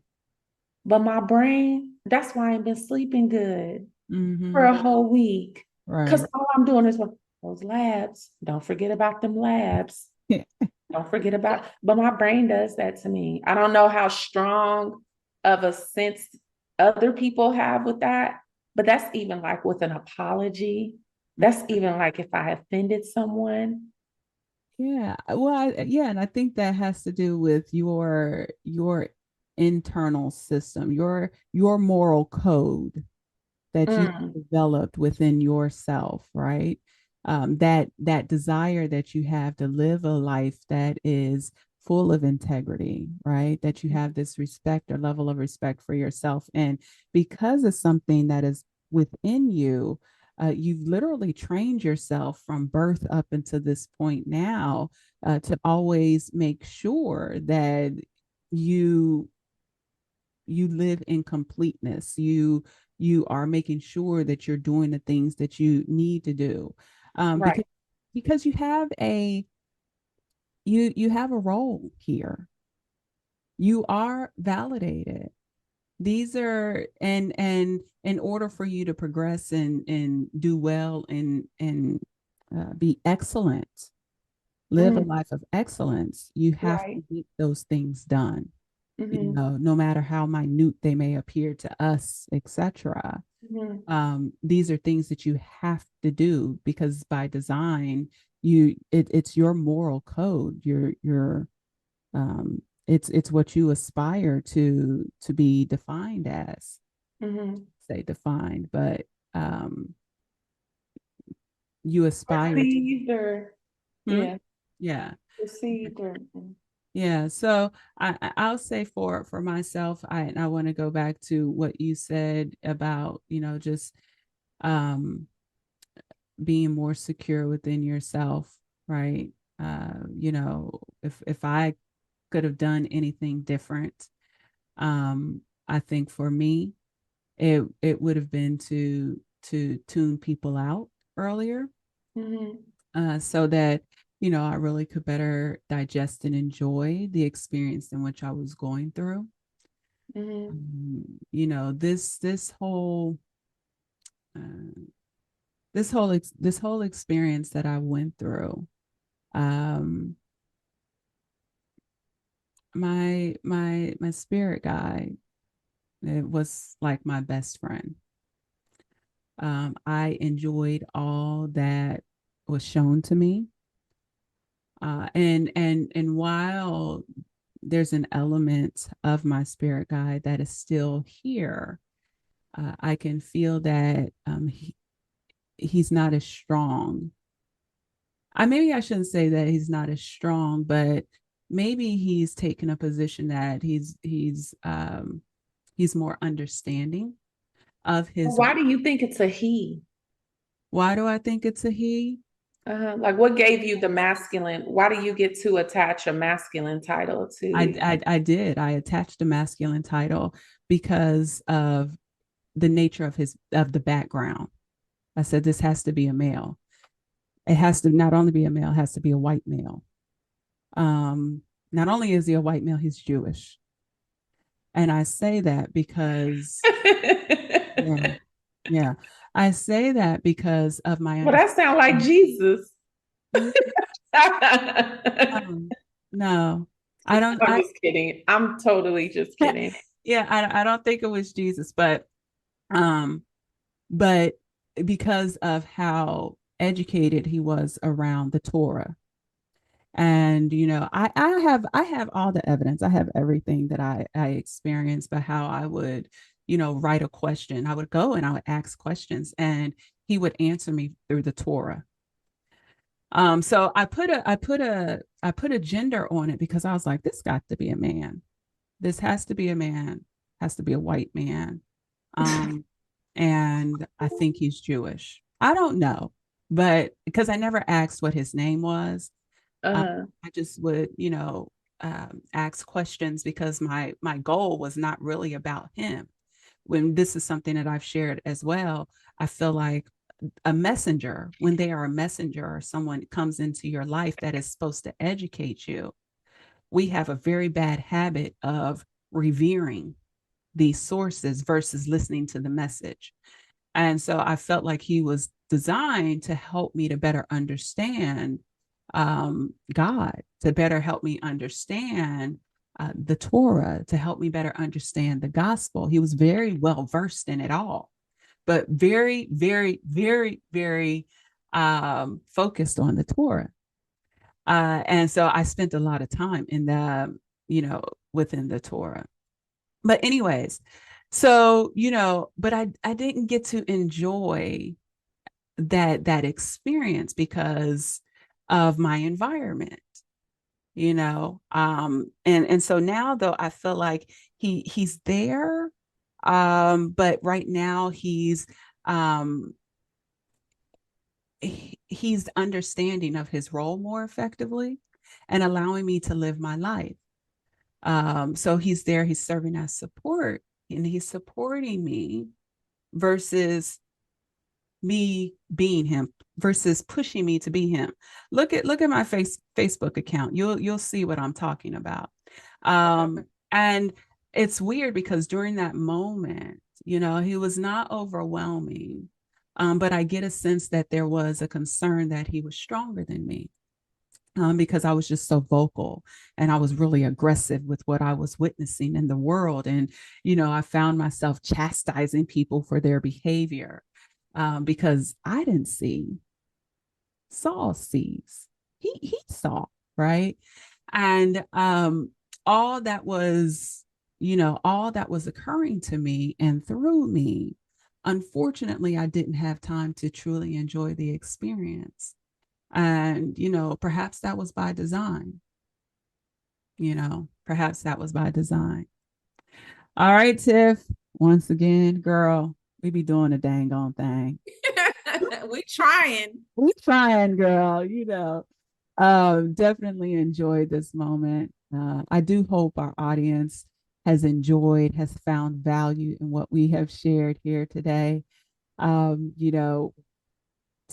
But my brain, that's why I ain't been sleeping good for Mm-hmm. a whole week. Because Right. all I'm doing is those labs. Don't forget about them labs. Yeah. Don't forget about, but my brain does that to me. I don't know how strong of a sense other people have with that, but that's even like with an apology. That's even like if I offended someone. Yeah. Well, yeah, and I think that has to do with your internal system, your moral code that you Mm, developed within yourself, right? That desire that you have to live a life that is full of integrity, right? That you have this respect or level of respect for yourself. And because it's something that is within you, you've literally trained yourself from birth up until this point now to always make sure that you you live in completeness. You are making sure that you're doing the things that you need to do, right. because you have a role here. You are validated. These are, and in order for you to progress and do well and be excellent, live a Mm, life of excellence, you have right. to get those things done. Hmm. No matter how minute they may appear to us, etc. Hmm. These are things that you have to do because by design, it's your moral code. It's what you aspire to be defined as. Hmm. Say defined, but you aspire to. Perceived or, Hmm? yeah, Yeah. perceived or, Yeah, so I'll say for myself, I want to go back to what you said about, just um being more secure within yourself, right? If I could have done anything different, I think for me, it would have been to tune people out earlier, hmm. so that I really could better digest and enjoy the experience in which I was going through. Hmm. This whole uh, this whole experience that I went through, um, my spirit guide, it was like my best friend. I enjoyed all that was shown to me, and while there's an element of my spirit guide that is still here, I can feel that he's not as strong. Maybe I shouldn't say that he's not as strong, but maybe he's taken a position that he's more understanding of his. Why do you think it's a he? Why do I think it's a he? Like, what gave you the masculine? Why do you get to attach a masculine title I, to? I I did. I attached a masculine title because of the nature of the background. I said this has to be a male. It has to not only be a male, it has to be a white male. Um, Not only is he a white male, he's Jewish. And I say that because, yeah, yeah. I say that because of my Well, that sounds like understanding. Jesus. Mm, no, no, I don't. I'm just kidding. I'm totally just kidding. Yeah, I don't think it was Jesus, um, but because of how educated he was around the Torah. And I have all the evidence. I have everything that I experienced, but how I would, write a question. I would go and I would ask questions and he would answer me through the Torah. So I put a gender on it because I was like, this got to be a man. This has to be a man, has to be a white man. Um, and I think he's Jewish. I don't know, but because I never asked what his name was, Uh-huh. I just would, ask questions because my goal was not really about him. When this is something that I've shared as well, I feel like a messenger, when they are a messenger or someone comes into your life that is supposed to educate you, we have a very bad habit of revering these sources versus listening to the message. And so I felt like he was designed to help me to better understand God, to better help me understand the Torah, to help me better understand the gospel. He was very well versed in it all, but very, very, very, very focused on the Torah. And so I spent a lot of time in the, within the Torah. But anyways, so, but I didn't get to enjoy that experience because of my environment, and so now though I feel like he's there, but right now um he's understanding of his role more effectively and allowing me to live my life. So he's there, he's serving as support, and he's supporting me versus me being him, versus pushing me to be him. Look at my Facebook account. You'll see what I'm talking about. And it's weird because during that moment, he was not overwhelming. But I get a sense that there was a concern that he was stronger than me. Because I was just so vocal and I was really aggressive with what I was witnessing in the world. And, I found myself chastising people for their behavior, because I didn't see. Saul sees. He saw, right? And all that was, all that was occurring to me and through me, unfortunately, I didn't have time to truly enjoy the experience. And, perhaps that was by design. Perhaps that was by design. All right, Tiff. Once again, girl, we be doing a dang on thing. We trying. We trying, girl. Definitely enjoyed this moment. I do hope our audience has found value in what we have shared here today. Um, you know,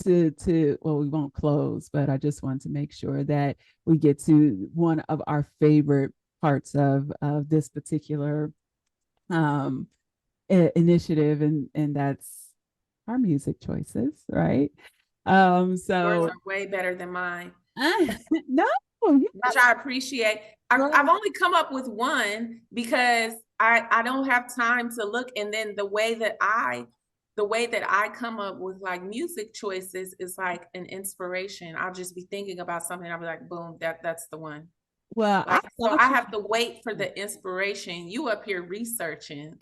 well, we won't close, but I just want to make sure that we get to one of our favorite parts of this particular um initiative, and that's our music choices, right? Yours So are way better than mine, no, you which I appreciate. I've only come up with one because I don't have time to look. And then the way that I come up with like music choices is like an inspiration. I'll just be thinking about something. I'll be like, boom, that's the one. well, I Like, so thought I you have to wait for the inspiration. You up here researching.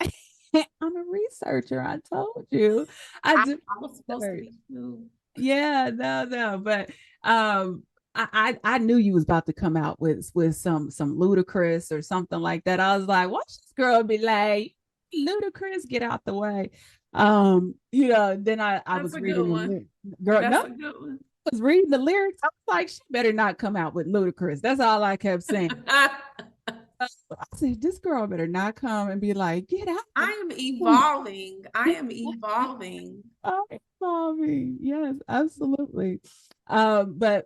I'm a researcher. I told you. I I, do I was supposed to research. be too. Yeah, no, but I knew you was about to come out with some ludicrous or something like that. I was like, watch this girl be like, ludicrous, get out the way. Then I That's was a reading good the one. girl. That's No, a good one. I was reading the lyrics. I was like, she better not come out with ludicrous. That's all I kept saying. I said, this girl better not come and be like, get out I the am way. evolving. I am evolving. Oh, mommy. Yes, absolutely. But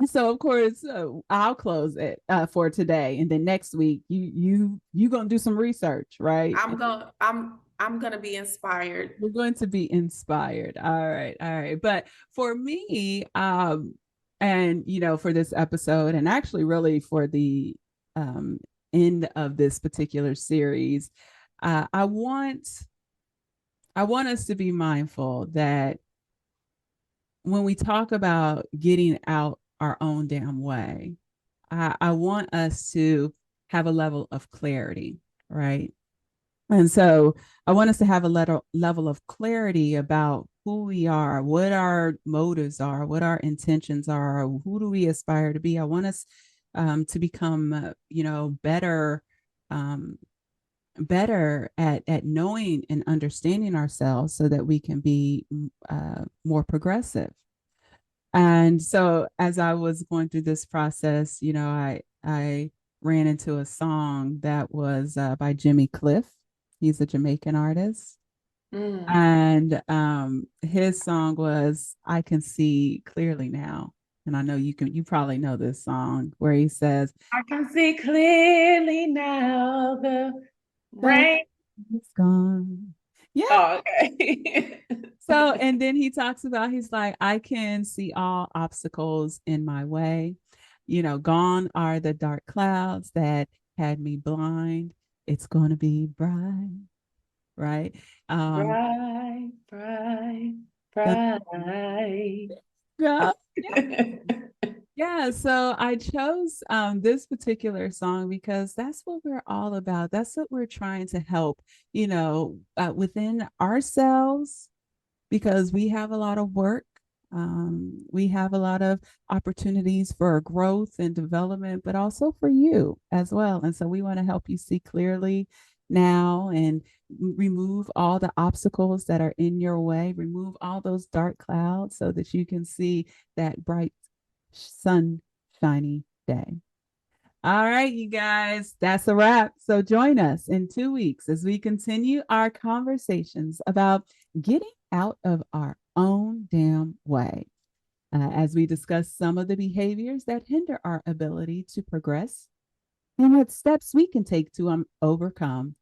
so of course, I'll close it for today, and then next week you gonna do some research, right? I'm gonna be inspired. We're going to be inspired. All right. But for me, and for this episode, and actually really for the um end of this particular series, I want us to be mindful that when we talk about getting out our own damn way, I want us to have a level of clarity, right? And so I want us to have a level of clarity about who we are, what our motives are, what our intentions are, who do we aspire to be. I want us to become, um, better at knowing and understanding ourselves so that we can be more progressive. And so as I was going through this process, I ran into a song that was by Jimmy Cliff. He's a Jamaican artist. Mm. And his song was I Can See Clearly Now. And I know you probably know this song where he says, I can see clearly now the the rain. it's gone. Yeah. Oh, okay. So, and then he talks about, he's like, I can see all obstacles in my way. Gone are the dark clouds that had me blind. It's going to be bright, right? Um, Bright, bright, the, bright. yeah, yeah. So I chose this particular song because that's what we're all about. That's what we're trying to help, within ourselves, because we have a lot of work. We have a lot of opportunities for growth and development, but also for you as well. And so we want to help you see clearly now and remove all the obstacles that are in your way, remove all those dark clouds so that you can see that bright, sunshiny day. All right, you guys, that's a wrap. So join us in 2 weeks as we continue our conversations about getting out of our own damn way, as we discuss some of the behaviors that hinder our ability to progress and what steps we can take to overcome,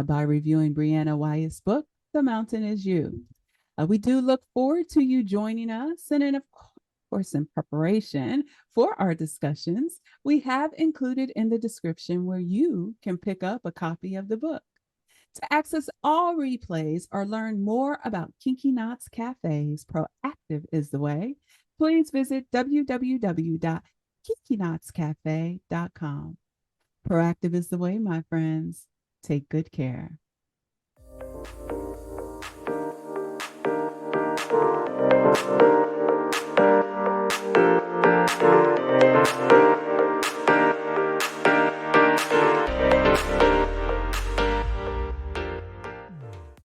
by reviewing Brianna Wiest's book, The Mountain Is You. We do look forward to you joining us. And then, of course, in preparation for our discussions, we have included in the description where you can pick up a copy of the book. To access all replays or learn more about Kinky Knots Cafes, Proactive is the Way, please visit www.kinkyknotscafe.com. Proactive is the way, my friends. Take good care.